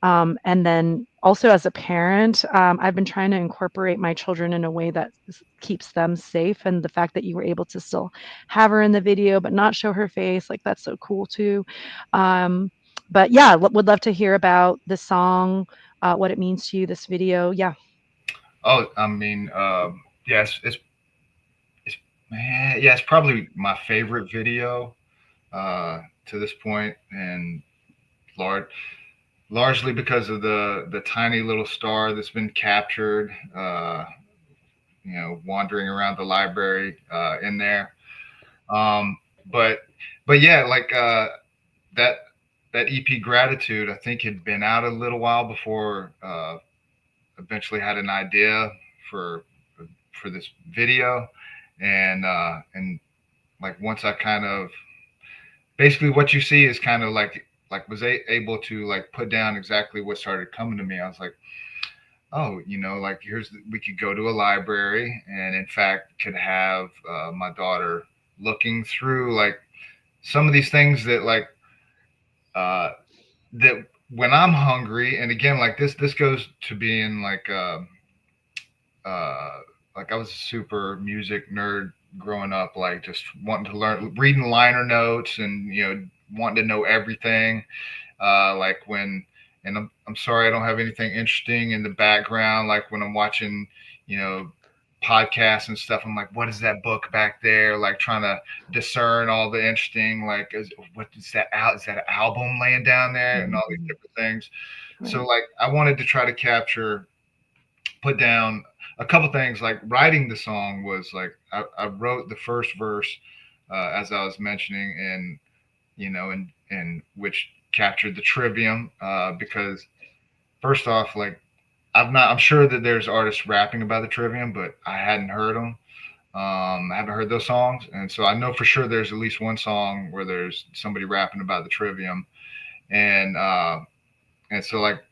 And then also as a parent, I've been trying to incorporate my children in a way that keeps them safe, and the fact that you were able to still have her in the video but not show her face, like, that's so cool too. But yeah, would love to hear about the song, what it means to you, this video. Yeah. Oh, I mean, yeah, it's man, yeah, it's probably my favorite video to this point, and large largely because of the tiny little star that's been captured, wandering around the library in there. Um, but yeah, like that that EP Gratitude, I think had been out a little while before. Eventually had an idea for this video, and like once I kind of basically what you see is kind of like was able to like put down exactly what started coming to me. I was like, oh, like we could go to a library, and in fact could have my daughter looking through like some of these things that like uh, that when I'm hungry, and again, like this goes to being uh, like I was a super music nerd growing up, like just wanting to learn, reading liner notes, and wanting to know everything. Like when, and I'm sorry, I don't have anything interesting in the background. Like when I'm watching, you know, podcasts and stuff, I'm like, what is that book back there? Like trying to discern all the interesting, like, what is that out? Is that an album laying down there, and all these Mhm. different things. So Right. like, I wanted to try to capture, put down a couple things. Like writing the song was like, I wrote the first verse as I was mentioning, and and which captured the trivium because first off, like I'm sure that there's artists rapping about the trivium, but I hadn't heard them. I haven't heard those songs, and so I know for sure there's at least one song where there's somebody rapping about the trivium, and so like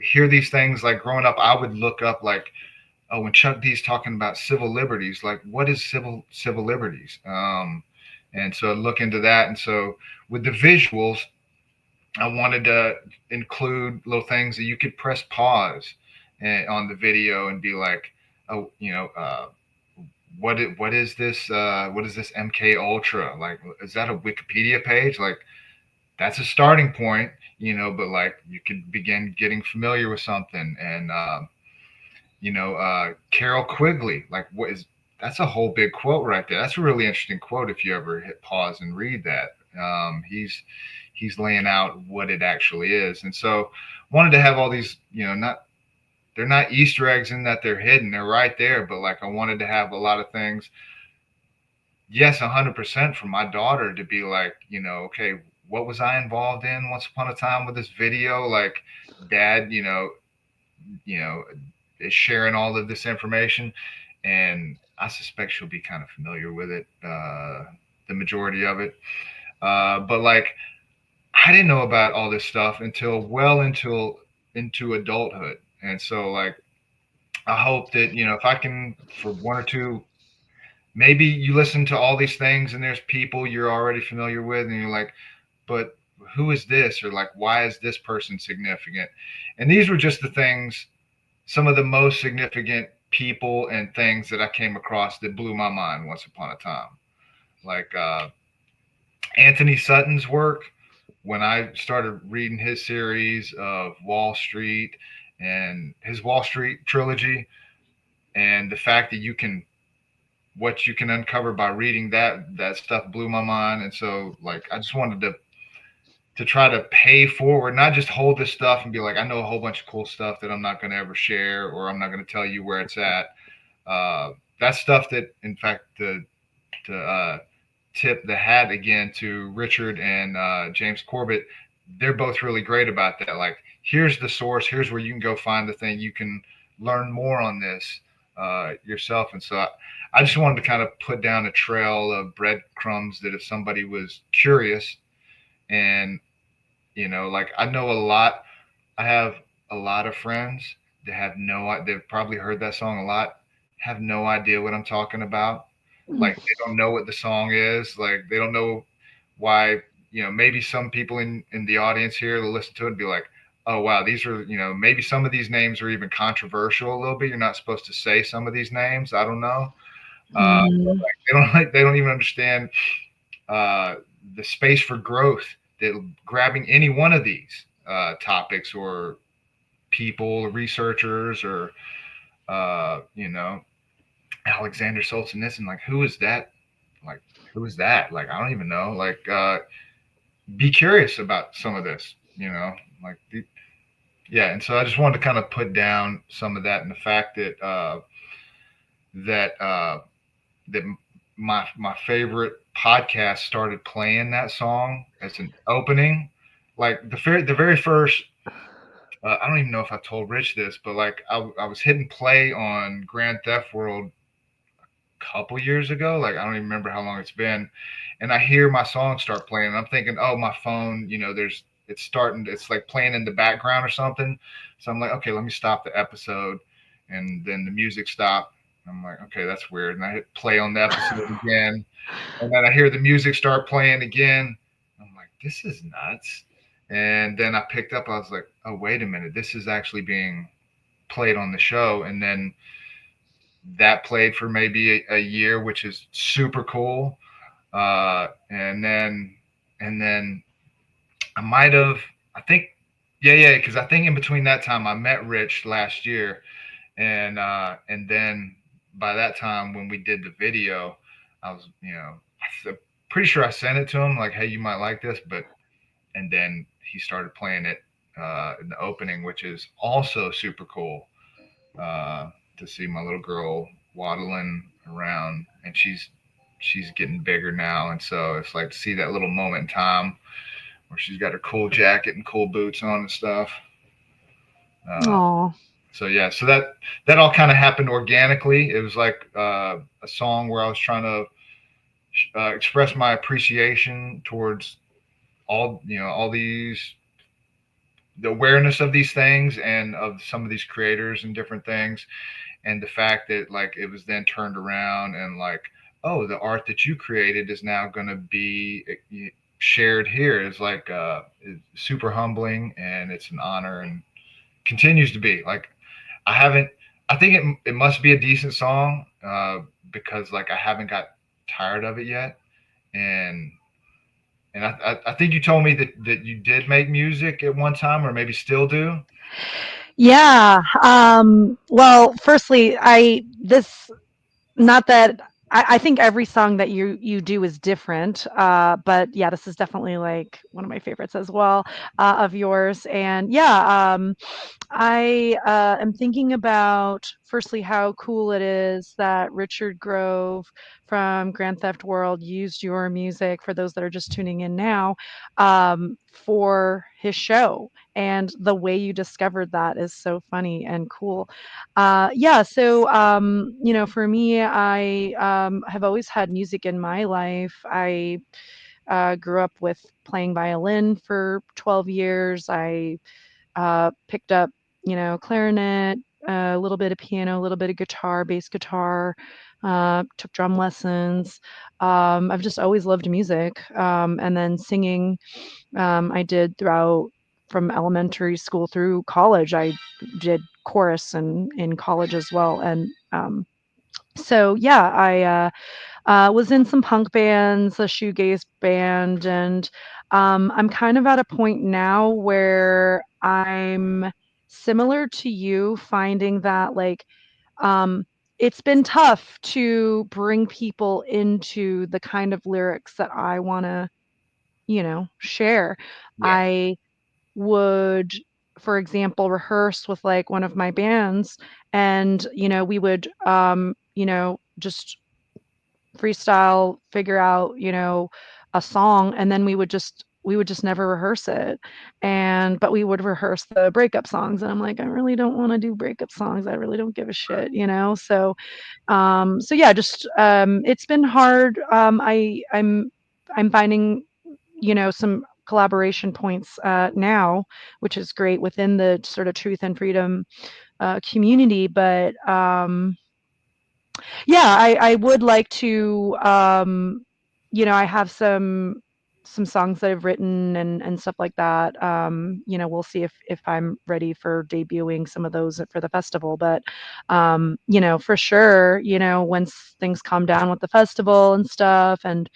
hear these things. Like growing up, I would look up like, oh, when Chuck D's talking about civil liberties, like what is civil liberties? And so look into that, and so with the visuals, I wanted to include little things that you could press pause on the video and be like, oh, what is this MK Ultra? Like, is that a Wikipedia page? Like, that's a starting point, but like you could begin getting familiar with something. And Carol Quigley, like that's a whole big quote right there. That's a really interesting quote if you ever hit pause and read that. He's laying out what it actually is, and so wanted to have all these, not they're not Easter eggs in that they're hidden, they're right there, but like I wanted to have a lot of things. Yes, 100% for my daughter to be like, okay, what was I involved in once upon a time with this video? Like, dad, you know, is sharing all of this information, and I suspect she'll be kind of familiar with it, the majority of it. But like, I didn't know about all this stuff until well into adulthood, and so like, I hope that if I can for one or two. Maybe you listen to all these things and there's people you're already familiar with, and you're like, but who is this? Or like, why is this person significant? And these were just the things, some of the most significant people and things that I came across that blew my mind once upon a time. Like Anthony Sutton's work, when I started reading his series of Wall Street and his Wall Street trilogy, and the fact that you can what you can uncover by reading that stuff blew my mind. And so like I just wanted to try to pay forward, not just hold this stuff and be like, I know a whole bunch of cool stuff that I'm not going to ever share, or I'm not going to tell you where it's at. That's stuff that, in fact, to tip the hat again to Richard and James Corbett, they're both really great about that. Like, here's the source, here's where you can go find the thing, you can learn more on this yourself. And so I just wanted to kind of put down a trail of breadcrumbs that if somebody was curious and like I know a lot. I have a lot of friends that have they've probably heard that song a lot, have no idea what I'm talking about. Like they don't know what the song is. Like they don't know why. Maybe some people in the audience here will listen to it and be like, "Oh wow, these are maybe some of these names are even controversial a little bit. You're not supposed to say some of these names. I don't know. Mm. They don't even understand uh, the space for growth that grabbing any one of these topics or people, researchers, or Alexander Solzhenitsyn. Like, who is that? Like, who is that? Like, I don't even know. Like, be curious about some of this. Like, yeah. And so I just wanted to kind of put down some of that, and the fact that that my favorite podcast started playing that song as an opening. Like the very first, I don't even know if I told Rich this, but like I was hitting play on Grand Theft World a couple years ago. Like I don't even remember how long it's been, and I hear my song start playing, and I'm thinking, oh, my phone, it's starting, it's like playing in the background or something. So I'm like, okay, let me stop the episode, and then the music stopped. I'm like, okay, that's weird. And I hit play on the episode again. And then I hear the music start playing again. I'm like, this is nuts. And then I picked up, I was like, oh, wait a minute. This is actually being played on the show. And then that played for maybe a year, which is super cool. And then I might have, I think, yeah, because I think in between that time I met Rich last year, and then by that time when we did the video, I was pretty sure I sent it to him like, hey, you might like this, and then he started playing it in the opening, which is also super cool to see my little girl waddling around, and she's getting bigger now, and so it's like to see that little moment in time where she's got her cool jacket and cool boots on and stuff. Uh, Oh, so yeah, so that all kind of happened organically. It was like a song where I was trying to express my appreciation towards all these the awareness of these things and of some of these creators and different things, and the fact that like it was then turned around and like, oh, the art that you created is now going to be shared here is like it's super humbling, and it's an honor, and continues to be. Like I haven't. I think it must be a decent song because like I haven't got tired of it yet, and I think you told me that you did make music at one time, or maybe still do. yeah. Well, firstly, I this not that I think every song that you do is different, but yeah, this is definitely like one of my favorites as well of yours. And yeah, I am thinking about firstly how cool it is that Richard Grove from Grand Theft World used your music for those that are just tuning in now for his show. And the way you discovered that is so funny and cool. Yeah, so for me, I have always had music in my life. I grew up with playing violin for 12 years. I picked up, clarinet, a little bit of piano, a little bit of guitar, bass guitar, took drum lessons. I've just always loved music. And then singing, I did throughout from elementary school through college. I did chorus in college as well. And So yeah, I was in some punk bands, a shoegaze band, and I'm kind of at a point now where I'm similar to you, finding that like um, it's been tough to bring people into the kind of lyrics that I want to, share. Yeah. I would, for example, rehearse with like one of my bands, and we would just freestyle, figure out, a song, and then we would just never rehearse it. But we would rehearse the breakup songs, and I'm like, I really don't want to do breakup songs. I really don't give a shit. So yeah, just it's been hard. I'm finding, some collaboration points now, which is great within the sort of truth and freedom community. But yeah, I would like to, I have some songs that I've written and stuff like that. We'll see if I'm ready for debuting some of those for the festival. But for sure, once things calm down with the festival and stuff, and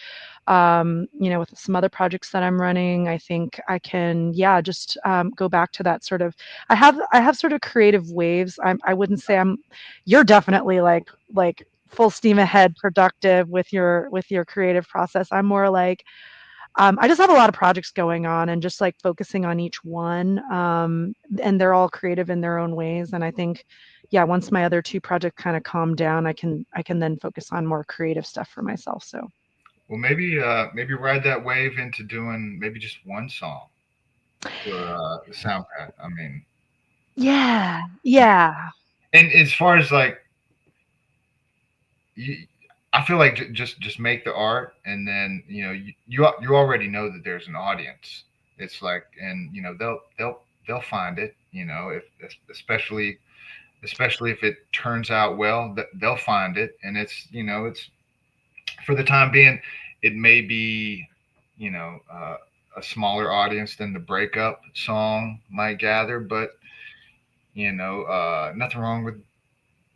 with some other projects that I'm running, I think I can, yeah, just go back to that sort of. I have sort of creative waves. I wouldn't say You're definitely like full steam ahead, productive with your creative process. I'm more like I just have a lot of projects going on and just like focusing on each one, and they're all creative in their own ways. And I think, yeah, once my other two projects kind of calm down, I can then focus on more creative stuff for myself. So. Well, maybe ride that wave into doing maybe just one song for the Soundpath. Yeah, yeah. And as far as like you, I feel like just make the art, and then you already know that there's an audience. It's like, and they'll find it. If especially if it turns out well, that they'll find it, and it's for the time being, it may be a smaller audience than the breakup song might gather, but nothing wrong with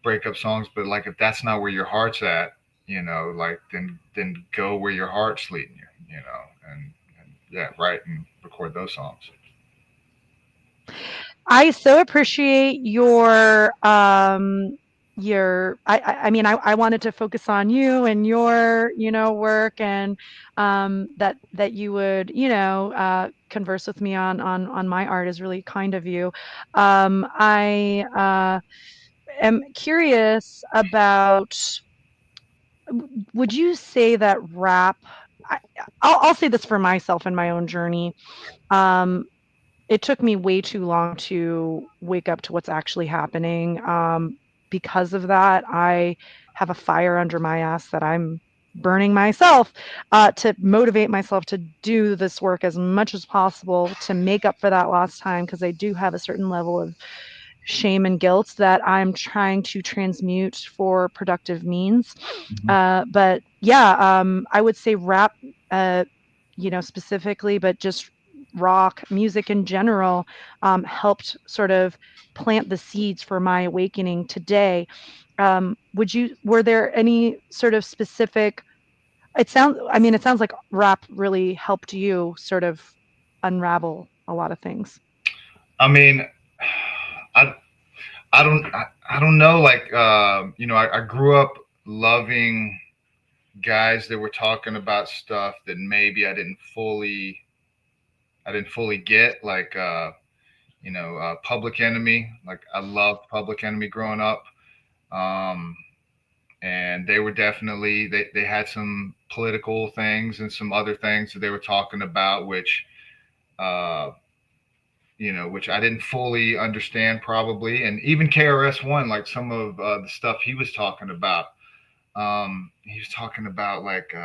breakup songs, but like if that's not where your heart's at, like then go where your heart's leading you, and yeah, write and record those songs. I so appreciate your I mean I wanted to focus on you and your work, and that you would converse with me on my art is really kind of you. I am curious about, would you say that rap, I, I'll say this for myself in my own journey. um it took me way too long to wake up to what's actually happening. Because of that, I have a fire under my ass that I'm burning myself to motivate myself to do this work as much as possible to make up for that lost time, because I do have a certain level of shame and guilt that I'm trying to transmute for productive means. Mm-hmm. But yeah, I would say rap, uh, specifically, but just rock music in general, helped sort of plant the seeds for my awakening today. Were there any sort of specific, it sounds like rap really helped you sort of unravel a lot of things. I mean, I I don't know. Like, I grew up loving guys that were talking about stuff that maybe I didn't fully get. Like, Public Enemy. Like, I loved Public Enemy growing up. Um, and they were definitely they had some political things and some other things that they were talking about, uh, which I didn't fully understand probably. And even KRS-One, like some of the stuff he was talking about. He was talking about like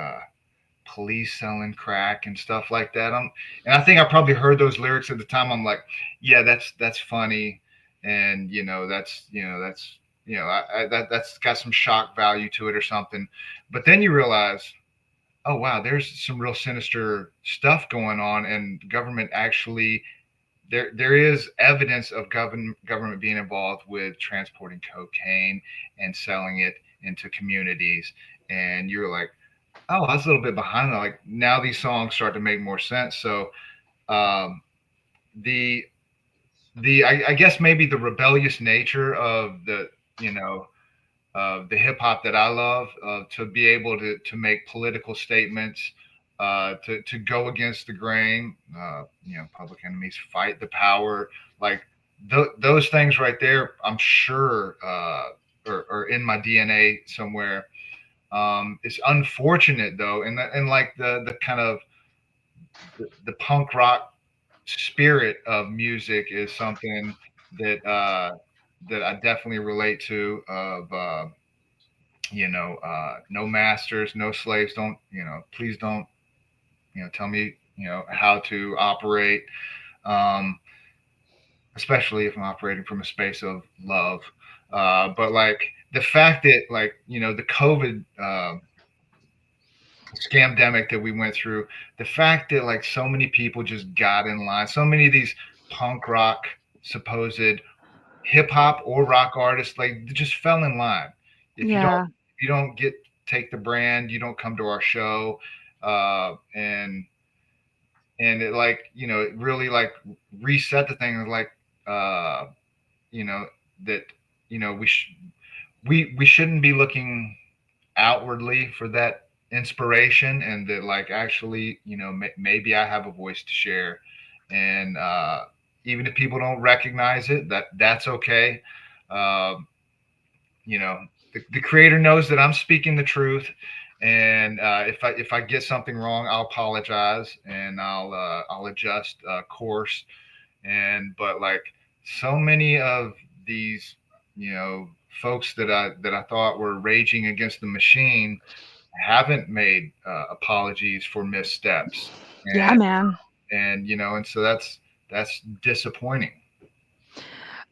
police selling crack and stuff like that. And I think I probably heard those lyrics at the time. I'm like, yeah, that's funny, and that's got some shock value to it or something. But then you realize, oh wow, there's some real sinister stuff going on, and government actually there is evidence of government being involved with transporting cocaine and selling it into communities. And you're like, oh, I was a little bit behind. Like now these songs start to make more sense. So um, the I guess maybe the rebellious nature of the hip hop that I love, to be able to make political statements, to go against the grain. Public Enemies, Fight the Power, like those things right there. I'm sure are in my DNA somewhere. It's unfortunate though, and like the kind of the punk rock spirit of music is something that I definitely relate to. Of no masters, no slaves. Don't please don't tell me how to operate. Um, Especially if I'm operating from a space of love. But like the fact that like the COVID scamdemic that we went through, the fact that like so many people just got in line, so many of these punk rock supposed hip hop or rock artists like just fell in line. If Yeah. you don't get take the brand, you don't come to our show, and it like it really like reset the thing. Like uh, you know that we shouldn't be looking outwardly for that inspiration, and that like actually maybe I have a voice to share, and even if people don't recognize it, that's okay. Um, the creator knows that I'm speaking the truth, and if I get something wrong, I'll apologize, and I'll adjust course. And but like so many of these folks that I thought were raging against the machine haven't made apologies for missteps, Yeah, and man. and so that's disappointing.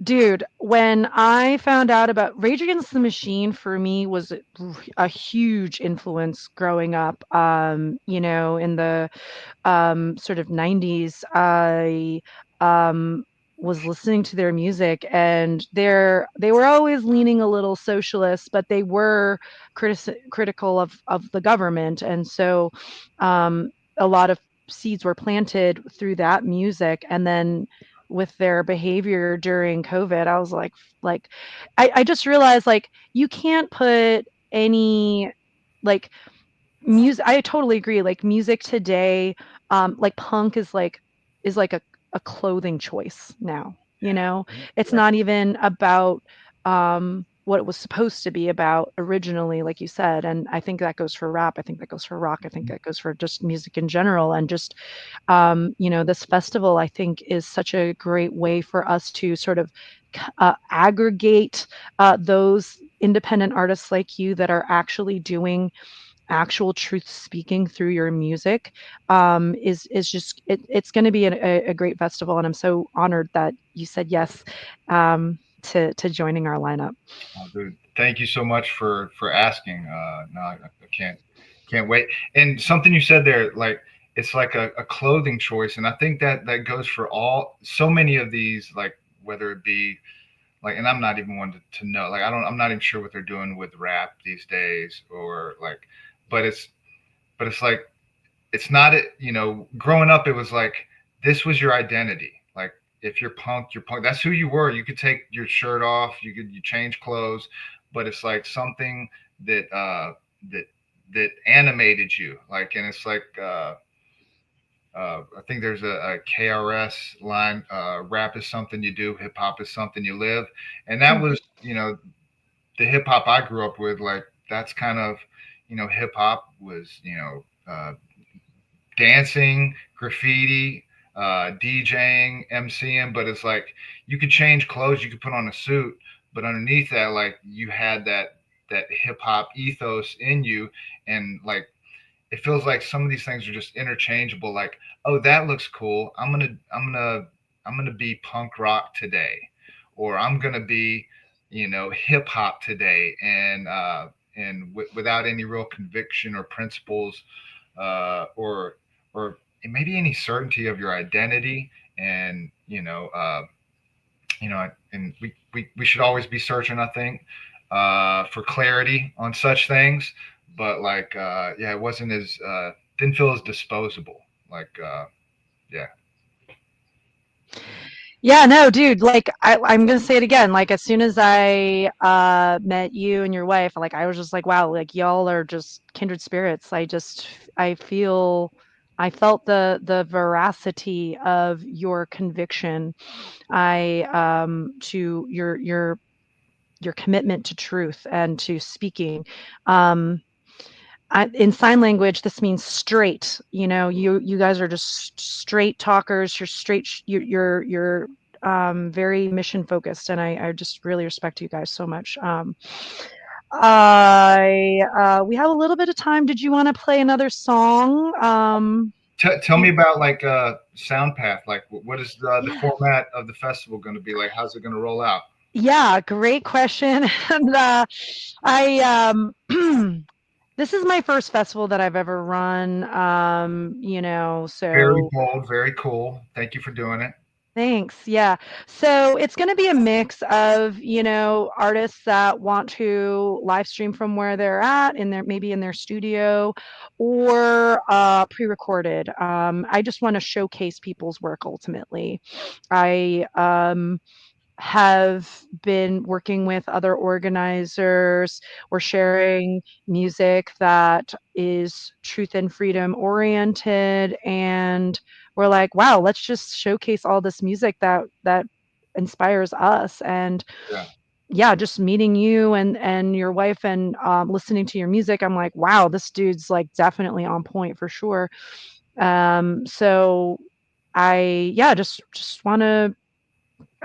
Dude, when I found out about Rage Against the Machine, for me was a huge influence growing up. In the sort of 90s, I um, was listening to their music, and they were always leaning a little socialist, but they were critical of the government, and so a lot of seeds were planted through that music, and then with their behavior during COVID, I was like I just realized like you can't put any like music. I totally agree. Like music today, like punk is like a clothing choice now, you know? It's Yeah. not even about what it was supposed to be about originally, like you said. And I think that goes for rap. I think that goes for rock. I think that goes for just music in general. And just this festival, I think, is such a great way for us to sort of aggregate those independent artists like you that are actually doing actual truth speaking through your music. Is just it's going to be a great festival, and I'm so honored that you said yes to joining our lineup. Dude, thank you so much for asking. No, I can't wait. And something you said there, like it's like a clothing choice, and I think that goes for all so many of these, like whether it be like, and I'm not even one to know, like I'm not even sure what they're doing with rap these days, or like, but it's like it's not it. Growing up, it was like this was your identity. Like if you're punk, you're punk. That's who you were. You could take your shirt off. You change clothes, but it's like something that that that animated you. Like, and it's like I think there's a KRS line. Rap is something you do. Hip hop is something you live. And that Hmm. was the hip hop I grew up with. Like that's kind of hip hop was dancing, graffiti, DJing, MCing, but it's like you could change clothes, you could put on a suit, but underneath that, like you had that hip hop ethos in you, and like it feels like some of these things are just interchangeable. Like, oh, that looks cool. I'm gonna be punk rock today, or I'm gonna be hip hop today, and without any real conviction or principles, or maybe any certainty of your identity. and and we should always be searching, I think, for clarity on such things. But like, yeah, it wasn't as didn't feel as disposable. Like, yeah, Yeah, no, dude, like I'm gonna say it again. Like as soon as I met you and your wife, like I was just like, wow, like y'all are just kindred spirits. I feel I felt the veracity of your conviction. I to your commitment to truth and to speaking. Um in sign language, this means straight. You guys are just straight talkers. You're straight. You're very mission focused, and I just really respect you guys so much. I We have a little bit of time. Did you want to play another song? tell me about like Soundpath. Like, what is the Yeah. format of the festival going to be? Like, how's it going to roll out? Yeah, great question. And I this is my first festival that I've ever run. Very So bold, very cool. Thank you for doing it. thanks. Yeah. So it's going to be a mix of, artists that want to live stream from where they're at in their maybe in their studio or pre-recorded. I just want to showcase people's work ultimately. I have been working with other organizers. We're sharing music that is truth and freedom oriented, and we're like, wow, let's just showcase all this music that inspires us. And Yeah, yeah, just meeting you and your wife and listening to your music, I'm like, wow, this dude's like definitely on point for sure. So I yeah, I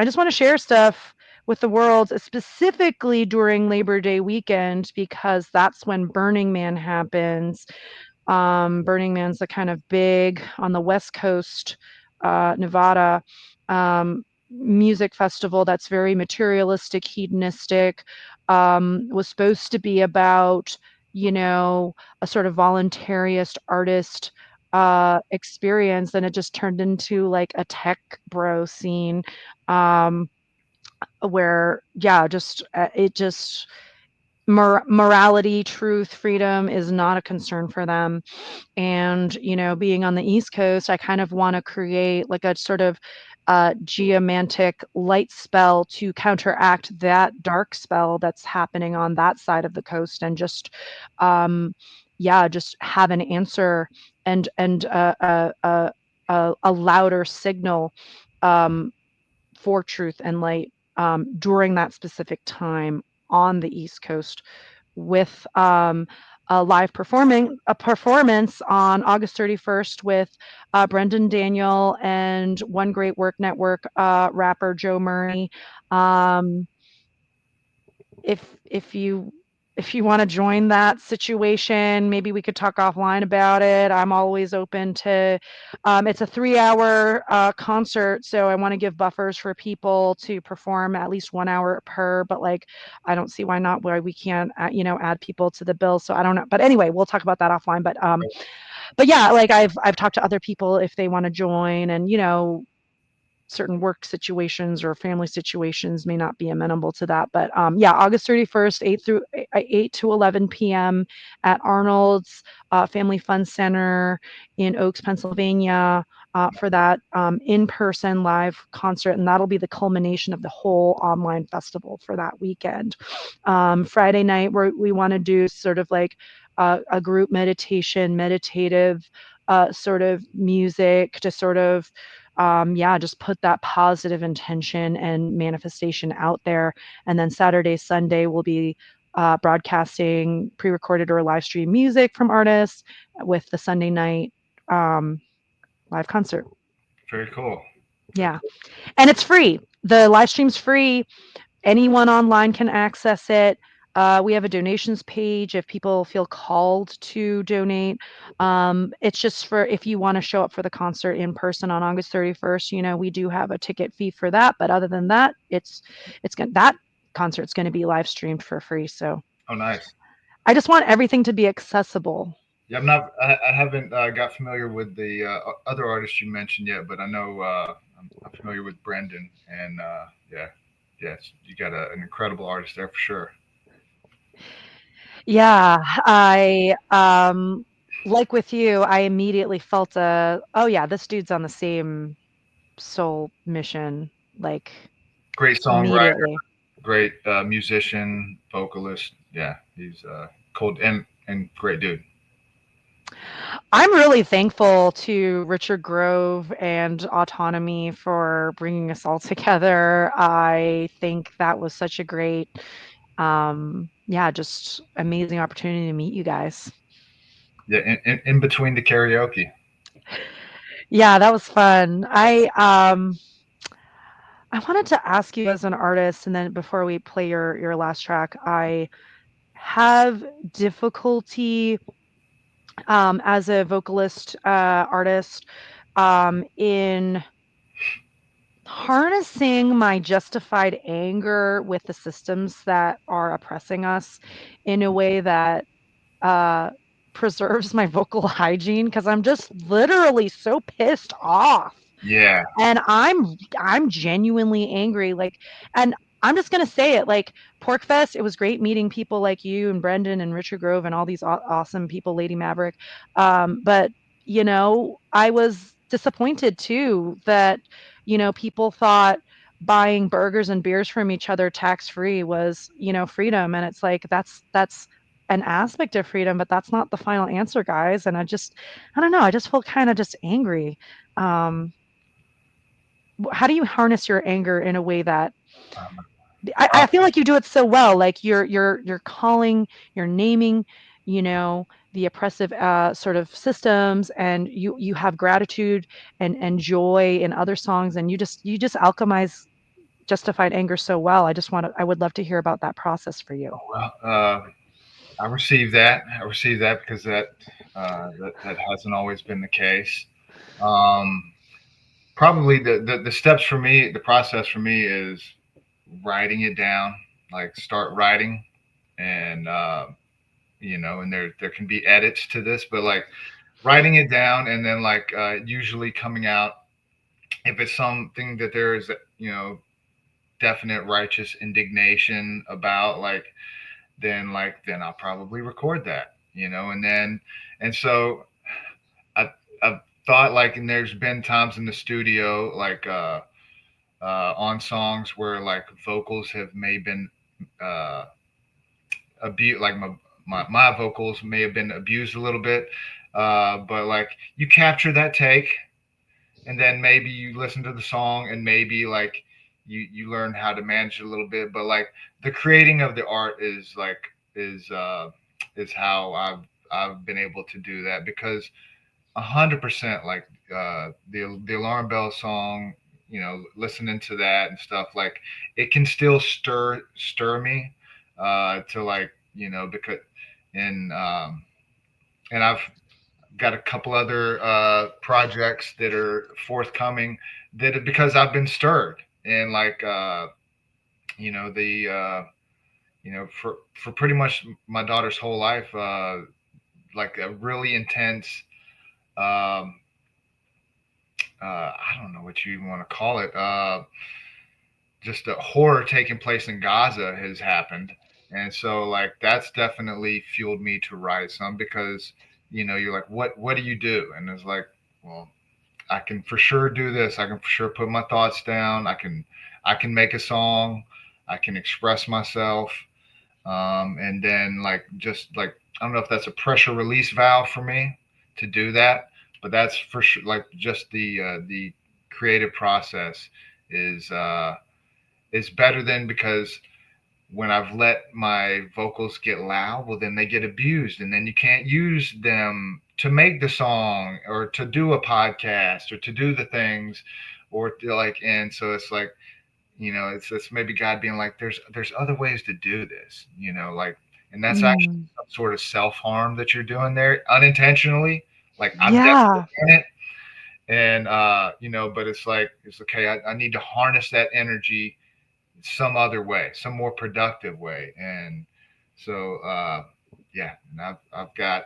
just want to share stuff with the world, specifically during Labor Day weekend, because that's when Burning Man happens. Burning Man's a kind of big on the West Coast, Nevada, music festival that's very materialistic, hedonistic. Was supposed to be about, a sort of voluntarist artist experience, and it just turned into like a tech bro scene. Um, where yeah, just it just morality, truth, freedom is not a concern for them. And being on the East Coast, I kind of want to create like a sort of geomantic light spell to counteract that dark spell that's happening on that side of the coast, and just um yeah, just have an answer and a louder signal um for truth and light during that specific time on the East Coast, with a performance on August 31st with Brendan Daniel and One Great Work Network rapper Joe Murray. Um, if you want to join that situation, maybe we could talk offline about it. I'm always open to. It's a 3-hour concert, so I want to give buffers for people to perform at least 1 hour per. But like, I don't see why not. Why we can't, add people to the bill. So I don't know. But anyway, we'll talk about that offline. But yeah, like I've talked to other people if they want to join, and certain work situations or family situations may not be amenable to that. But yeah, August 31st, 8 to 11 p.m. at Arnold's Family Fun Center in Oaks, Pennsylvania. For that in-person live concert, and that'll be the culmination of the whole online festival for that weekend. Friday night, we want to do sort of like a group meditative sort of music to sort of yeah, just put that positive intention and manifestation out there. And then Saturday, Sunday will be broadcasting pre-recorded or live stream music from artists with the Sunday night um, live concert. very cool. Very Yeah, cool. and it's free. The live stream's free. Anyone online can access it. We have a donations page if people feel called to donate. It's just for if you want to show up for the concert in person on August 31st. We do have a ticket fee for that, but other than that, that concert's going to be live streamed for free. So Oh, nice. I just want everything to be accessible. Yeah, I haven't got familiar with the other artists you mentioned yet, but I know I'm familiar with Brendan, and yeah, yes, you got an incredible artist there for sure. Yeah, I like with you, I immediately felt oh yeah, this dude's on the same soul mission, like Great songwriter, immediately. great musician, vocalist. Yeah, he's cold and great dude. I'm really thankful to Richard Grove and Autonomy for bringing us all together. I think that was such a great, yeah, just amazing opportunity to meet you guys. Yeah, in between the karaoke. Yeah, that was fun. I wanted to ask you as an artist, and then before we play your last track, I have difficulty as a vocalist artist in harnessing my justified anger with the systems that are oppressing us in a way that uh, preserves my vocal hygiene because I'm just literally so pissed off Yeah, and I'm genuinely angry, like and I'm just gonna say it, like, PorkFest, it was great meeting people like you and Brendan and Richard Grove and all these awesome people, Lady Maverick, but, I was disappointed too that, people thought buying burgers and beers from each other tax-free was, freedom, and it's like, that's an aspect of freedom, but that's not the final answer, guys, and I don't know, I just felt kinda just angry, um how do you harness your anger in a way that um, I feel like you do it so well, like you're calling, you're naming, the oppressive sort of systems, and you have gratitude and joy in other songs, and you just alchemize justified anger so well. I would love to hear about that process for you. well, I received that. I received that because that hasn't always been the case. Um, Probably the steps for me, the process for me is writing it down. Like start writing, and and there can be edits to this, but like writing it down, and then like usually coming out if it's something that there is definite righteous indignation about, then I'll probably record that, and so I've thought like, and there's been times in the studio like on songs where like vocals have may been uh abused, like my vocals may have been abused a little bit, but like you capture that take, and then maybe you listen to the song, and maybe like you learn how to manage it a little bit, but like the creating of the art is uh is how I've been able to do that, because 100%, like the alarm bell song, listening to that and stuff, like it can still stir me to like, because and and I've got a couple other projects that are forthcoming, because I've been stirred, and like the for pretty much my daughter's whole life, like a really intense, um, I don't know what you even want to call it, just a horror taking place in Gaza has happened, and so like that's definitely fueled me to write some, because you're like, what do you do? And it's like, well, I can for sure do this. I can for sure put my thoughts down. I can make a song. I can express myself. And then like just like, I don't know if that's a pressure release valve for me to do that, but that's for sure. Like just the creative process is is better than, because when I've let my vocals get loud, well, then they get abused, and then you can't use them to make the song or to do a podcast or to do the things, or to like, and so it's like, it's maybe God being like, there's other ways to do this, like, and that's actually Mm, some sort of self harm that you're doing there unintentionally. Like I've definitely yeah. done it, and but it's like it's okay. I need to harness that energy some other way, some more productive way. And so, yeah, and I've got,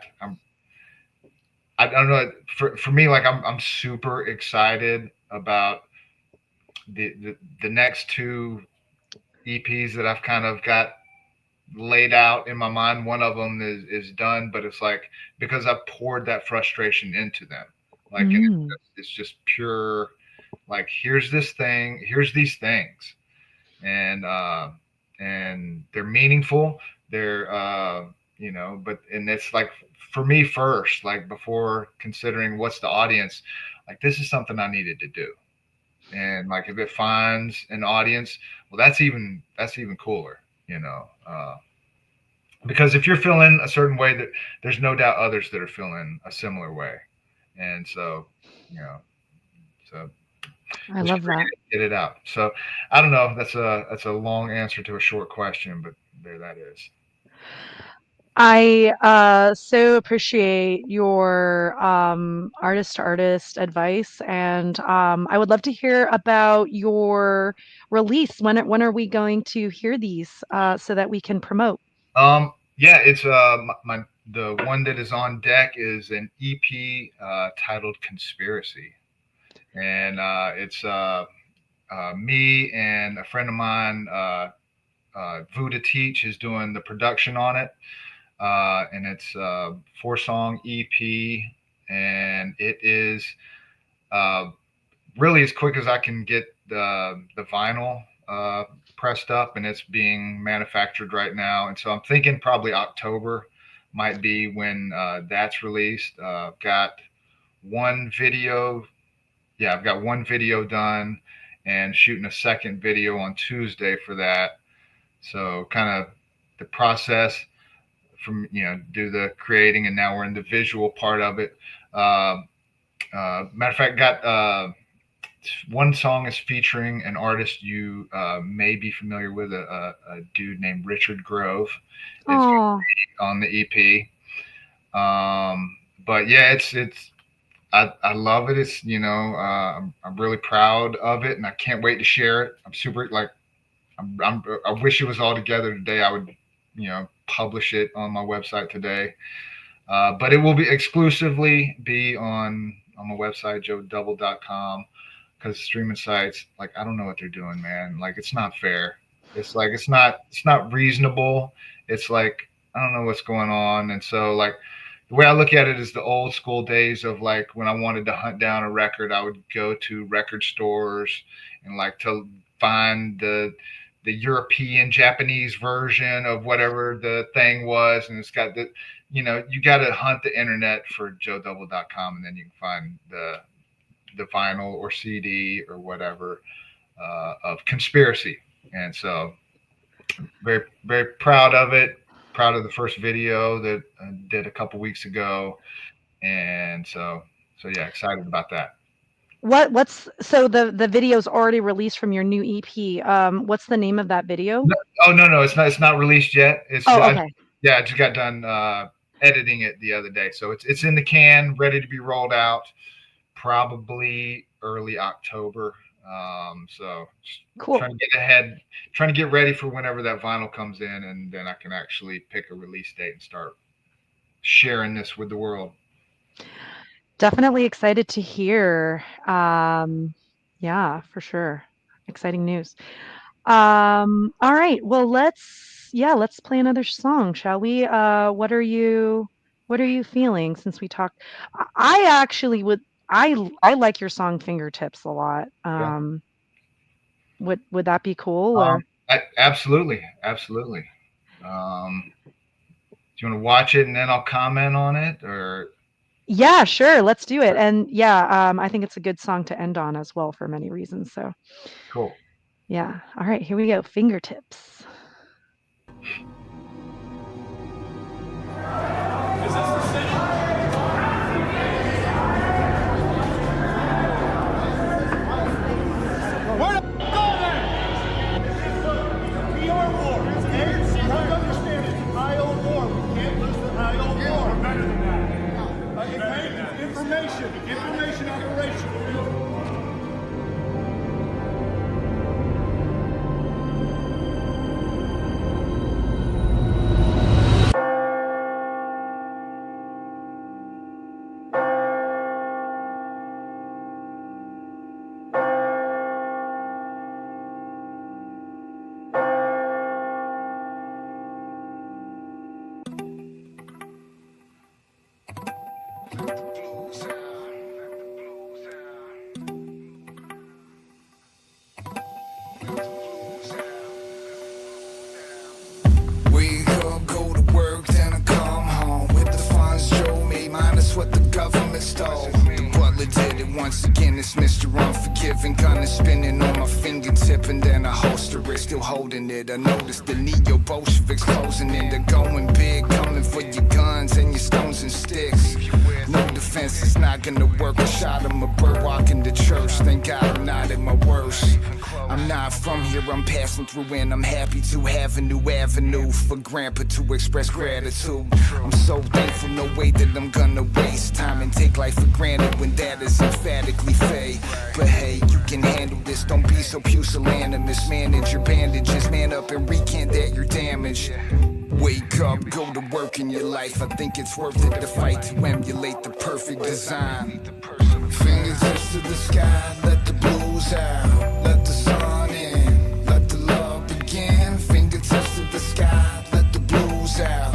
I don't know, for me, like I'm super excited about the next two EPs that I've kind of got laid out in my mind. One of them is done, but it's like because I've poured that frustration into them. Like Mm. it's just pure. Like here's this thing. Here's these things, and they're meaningful. They're but and it's like for me first, like before considering what's the audience, like this is something I needed to do, and like if it finds an audience, well, that's even cooler, because if you're feeling a certain way, that there's no doubt others that are feeling a similar way, and so you know, so I just love that. get it out. So I don't know. That's a long answer to a short question, but there that is. I so appreciate your artist to artist advice, and I would love to hear about your release. When are we going to hear these so that we can promote? Yeah, it's the one that is on deck is an EP titled Conspiracy, and it's me and a friend of mine, Vuda Teach, is doing the production on it, and it's a 4-song EP, and it is uh, really as quick as I can get the vinyl pressed up, and it's being manufactured right now. And so I'm thinking probably October might be when that's released. I've got one video. Yeah, I've got one video done, and shooting a second video on Tuesday for that. So kind of the process from do the creating, and now we're in the visual part of it. Matter of fact, got one song is featuring an artist you may be familiar with, a dude named Richard Grove. It's Oh, on the EP. But yeah, it's I love it. It's I'm really proud of it, and I can't wait to share it. I'm super like I wish it was all together today. I would publish it on my website today. But it will be exclusively be on my website, JoDBL.com, because streaming sites, like, I don't know what they're doing, man. Like, it's not fair. It's like it's not reasonable. It's like I don't know what's going on. And so like the way I look at it is the old school days of like when I wanted to hunt down a record, I would go to record stores and like to find the European Japanese version of whatever the thing was, and it's got you got to hunt the internet for JoDBL.com, and then you can find the vinyl or CD or whatever of Conspiracy. And so very very proud of it. Proud of the first video that I did a couple weeks ago, and so yeah, excited about that. what's so the video's already released from your new EP. What's the name of that video? No, oh no, it's not released yet. Oh, okay. Yeah, I just got done editing it the other day, so it's in the can, ready to be rolled out, probably early October. So just Cool. trying to get ahead, trying to get ready for whenever that vinyl comes in, and then I can actually pick a release date and start sharing this with the world. Definitely excited to hear. Yeah, for sure. Exciting news. All right. Well, let's play another song, shall we? What are you feeling since we talked? I actually would I like your song Fingertips a lot. Yeah. Would that be cool or Absolutely, absolutely. Do you want to watch it and then I'll comment on it, or yeah, sure, let's do it. And yeah, I think it's a good song to end on as well for many reasons. So cool? yeah. All right, here we go. Fingertips. Is this the city? Where the go then? We are war, okay? You have to understand it's an IO war. We can't lose the IO war. We're better than that. It's information operation. Gorilla did it once again. It's Mr. Unforgiving. Gun is spinning on my fingertip, and then I holster it, still holding it. I noticed the neo-Bolsheviks closing in. They're going big, coming for your guns and your stones and sticks. No defense is not gonna work. I shot him a bird walking to church. Thank God I'm not at my worst. I'm not from here, I'm passing through, and I'm happy to have a new avenue for grandpa to express gratitude. I'm so thankful, no way that I'm gonna waste time and take life for granted when that is emphatically fake. But hey, you can handle this, don't be so pusillanimous. Manage your bandages, man up and recant that you're damaged. Wake up, go to work in your life. I think it's worth it to fight to emulate the perfect design. Fingertips to the sky, let the blues out, let the sun in, let the love begin. Fingertips to the sky, let the blues out,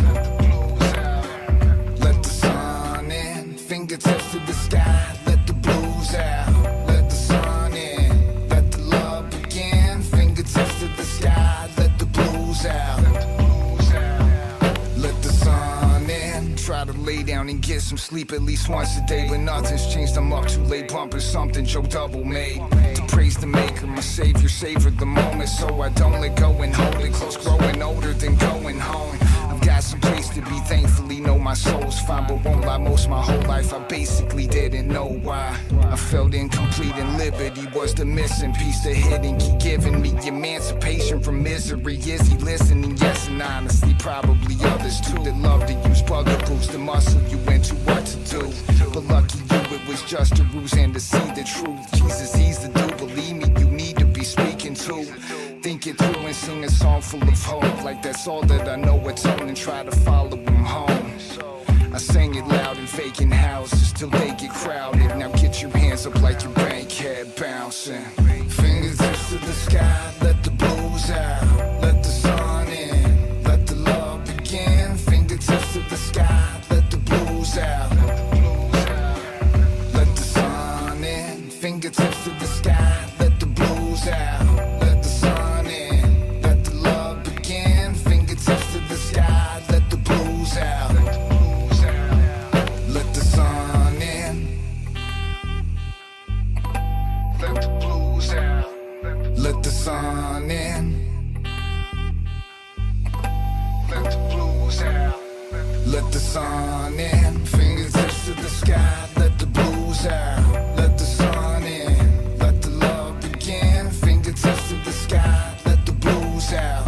let the sun in. Fingertips to the sky, let the blues out, let the sun in, let the love begin. Fingertips to the sky, let the blues out. Try to lay down and get some sleep at least once a day, but nothing's changed. I'm up too late, bumping something JoDBL made. To praise the maker, my savior, savor the moment, so I don't let go and hold it close. Growing older than going home. I've got some place to be, thankfully know my soul's fine, but won't lie, most my whole life I basically didn't know why. I felt incomplete and liberty was the missing piece to hit and keep giving me emancipation from misery. Is he listening? Yes, and honestly probably others too that love to use bugaboos to muscle you into what to do. But lucky you, it was just a ruse and to see the truth. Jesus, he's the dude, believe me, you need to be speaking to. Think it through and sing a song full of hope, like that's all that I know a tone, and try to follow him home. I sang it loud in vacant houses till they get crowded. Now get your hands up like your bank head bouncing. Fingertips to the sky, let the blues out, let the sun in, let the love begin. Fingertips to the sky, let the blues out, let the sun in. Fingertips to the sky, let the blues out. Let the sun in. Let the blues out. Let the sun in. Fingertips to the sky. Let the blues out. Let the sun in. Let the love begin. Fingertips to the sky. Let the blues out.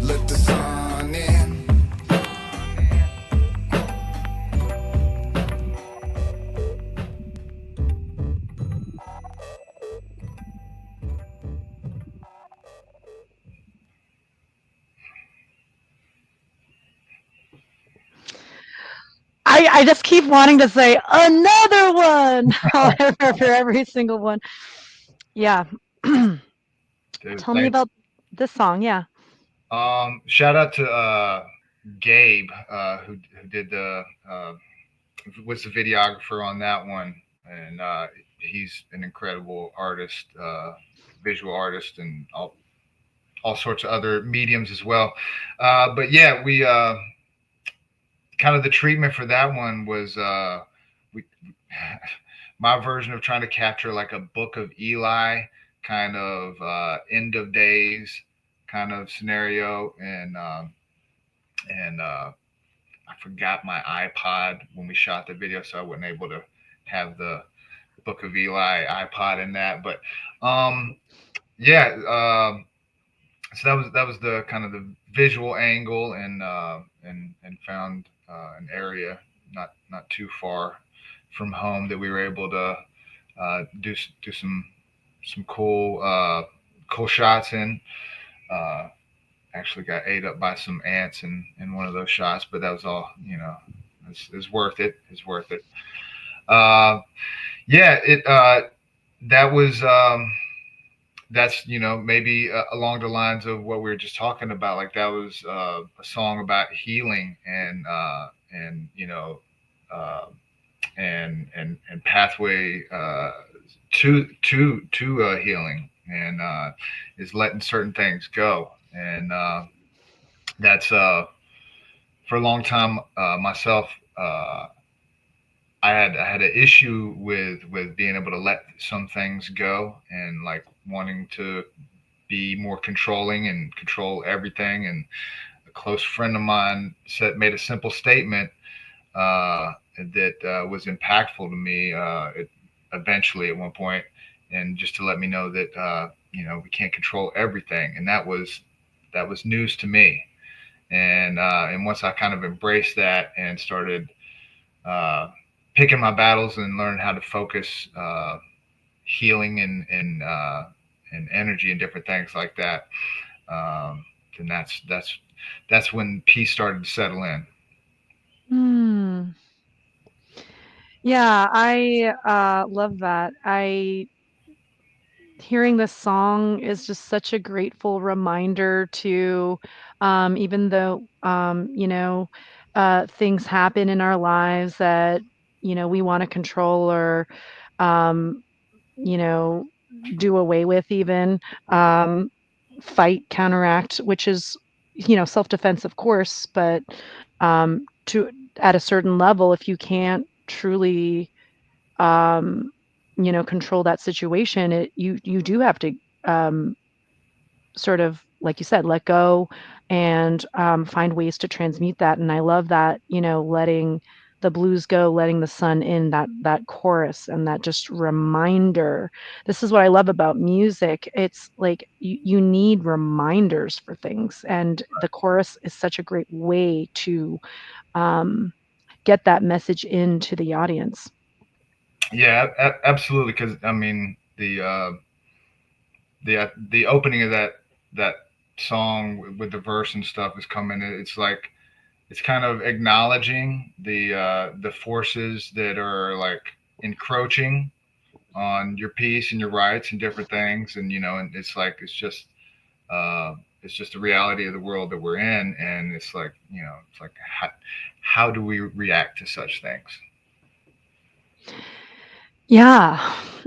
Let the sun in. I just keep wanting to say another one for every single one. Yeah. Dude, Tell me about this song. Yeah. Shout out to Gabe, who did the was the videographer on that one, and he's an incredible artist, visual artist, and all sorts of other mediums as well. But yeah, we kind of the treatment for that one was we my version of trying to capture like a Book of Eli kind of end of days kind of scenario, and I forgot my iPod when we shot the video, so I wasn't able to have the Book of Eli iPod in that. But yeah, so that was the kind of the visual angle, and found an area not too far from home that we were able to do some cool shots in. Uh, Actually got ate up by some ants in one of those shots, but that was all, it's worth it. It's worth it. Yeah, that was that's maybe along the lines of what we were just talking about. Like that was a song about healing and uh, and pathway to healing, and is letting certain things go, and that's for a long time myself. I had an issue with being able to let some things go and like wanting to be more controlling and control everything. And a close friend of mine said made a simple statement that was impactful to me. Eventually, at one point, and just to let me know that we can't control everything, and that was news to me. And once I kind of embraced that and started uh, picking my battles and learning how to focus healing and energy and different things like that, then that's when peace started to settle in. Hmm. Yeah, I love that. I Hearing this song is just such a grateful reminder to, even though, things happen in our lives that, we want to control or, um, you know, do away with even, um, fight, counteract, which is, self-defense, of course, but, to at a certain level, if you can't truly um, control that situation, you do have to um, sort of, like you said, let go and find ways to transmute that. And I love that, letting the blues go, letting the sun in, that chorus and that just reminder. This is what I love about music. It's like you need reminders for things, and the chorus is such a great way to um, get that message into the audience. Yeah, absolutely. Because I mean, the opening of that song with the verse and stuff is coming. It's like it's kind of acknowledging the forces that are like encroaching on your peace and your rights and different things, and and it's like uh, it's just the reality of the world that we're in, and it's like it's like how do we react to such things? Yeah.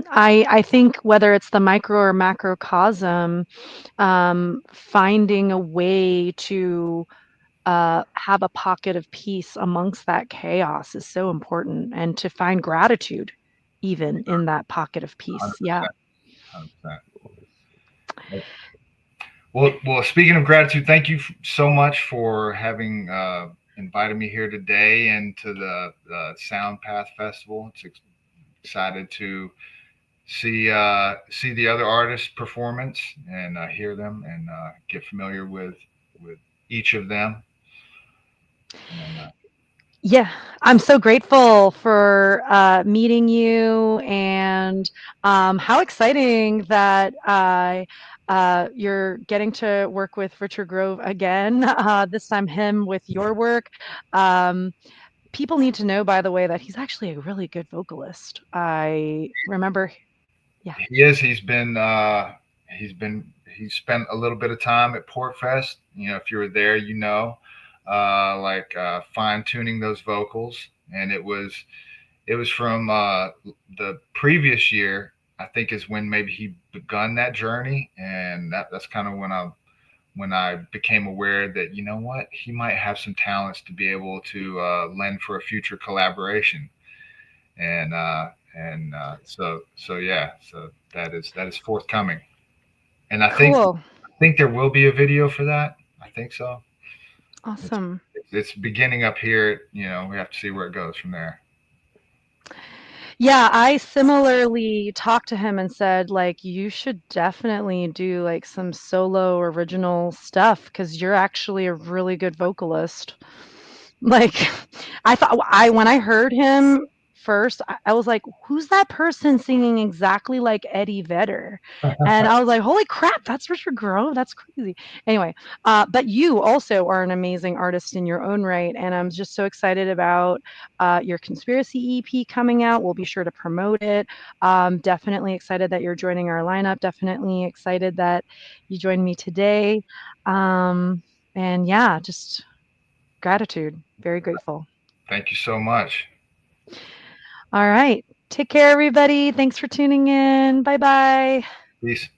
I think whether it's the micro or macrocosm, finding a way to have a pocket of peace amongst that chaos is so important, and to find gratitude even in that pocket of peace. Yeah. 100%. 100%. Well, speaking of gratitude, thank you so much for having invited me here today and to the Soundpath Festival. It's excited to see the other artists' performance and hear them and get familiar with each of them. And Yeah, I'm so grateful for meeting you, and how exciting that you're getting to work with Richard Grove again, this time him with your work. Um, People need to know, by the way, that he's actually a really good vocalist. I remember, yeah. he is. He's spent a little bit of time at Port Fest. If you were there, like fine tuning those vocals, and it was from the previous year. I think is when maybe he begun that journey, and that's kind of when I became aware that what he might have some talents to be able to lend for a future collaboration, and yeah, so that is forthcoming, and Cool. I think there will be a video for that. I think so. It's Awesome. it's beginning up here. We have to see where it goes from there. Yeah, I similarly talked to him and said, like, you should definitely do like some solo original stuff because you're actually a really good vocalist. Like, I thought when I heard him first, I was like, "Who's that person singing exactly like Eddie Vedder?" And I was like, "Holy crap, that's Richard Grove. That's crazy." Anyway, but you also are an amazing artist in your own right, and I'm just so excited about your conspiracy EP coming out. We'll be sure to promote it. Definitely excited that you're joining our lineup. Definitely excited that you joined me today. And yeah, just gratitude. Very grateful. Thank you so much. All right. Take care, everybody. Thanks for tuning in. Bye bye. Peace.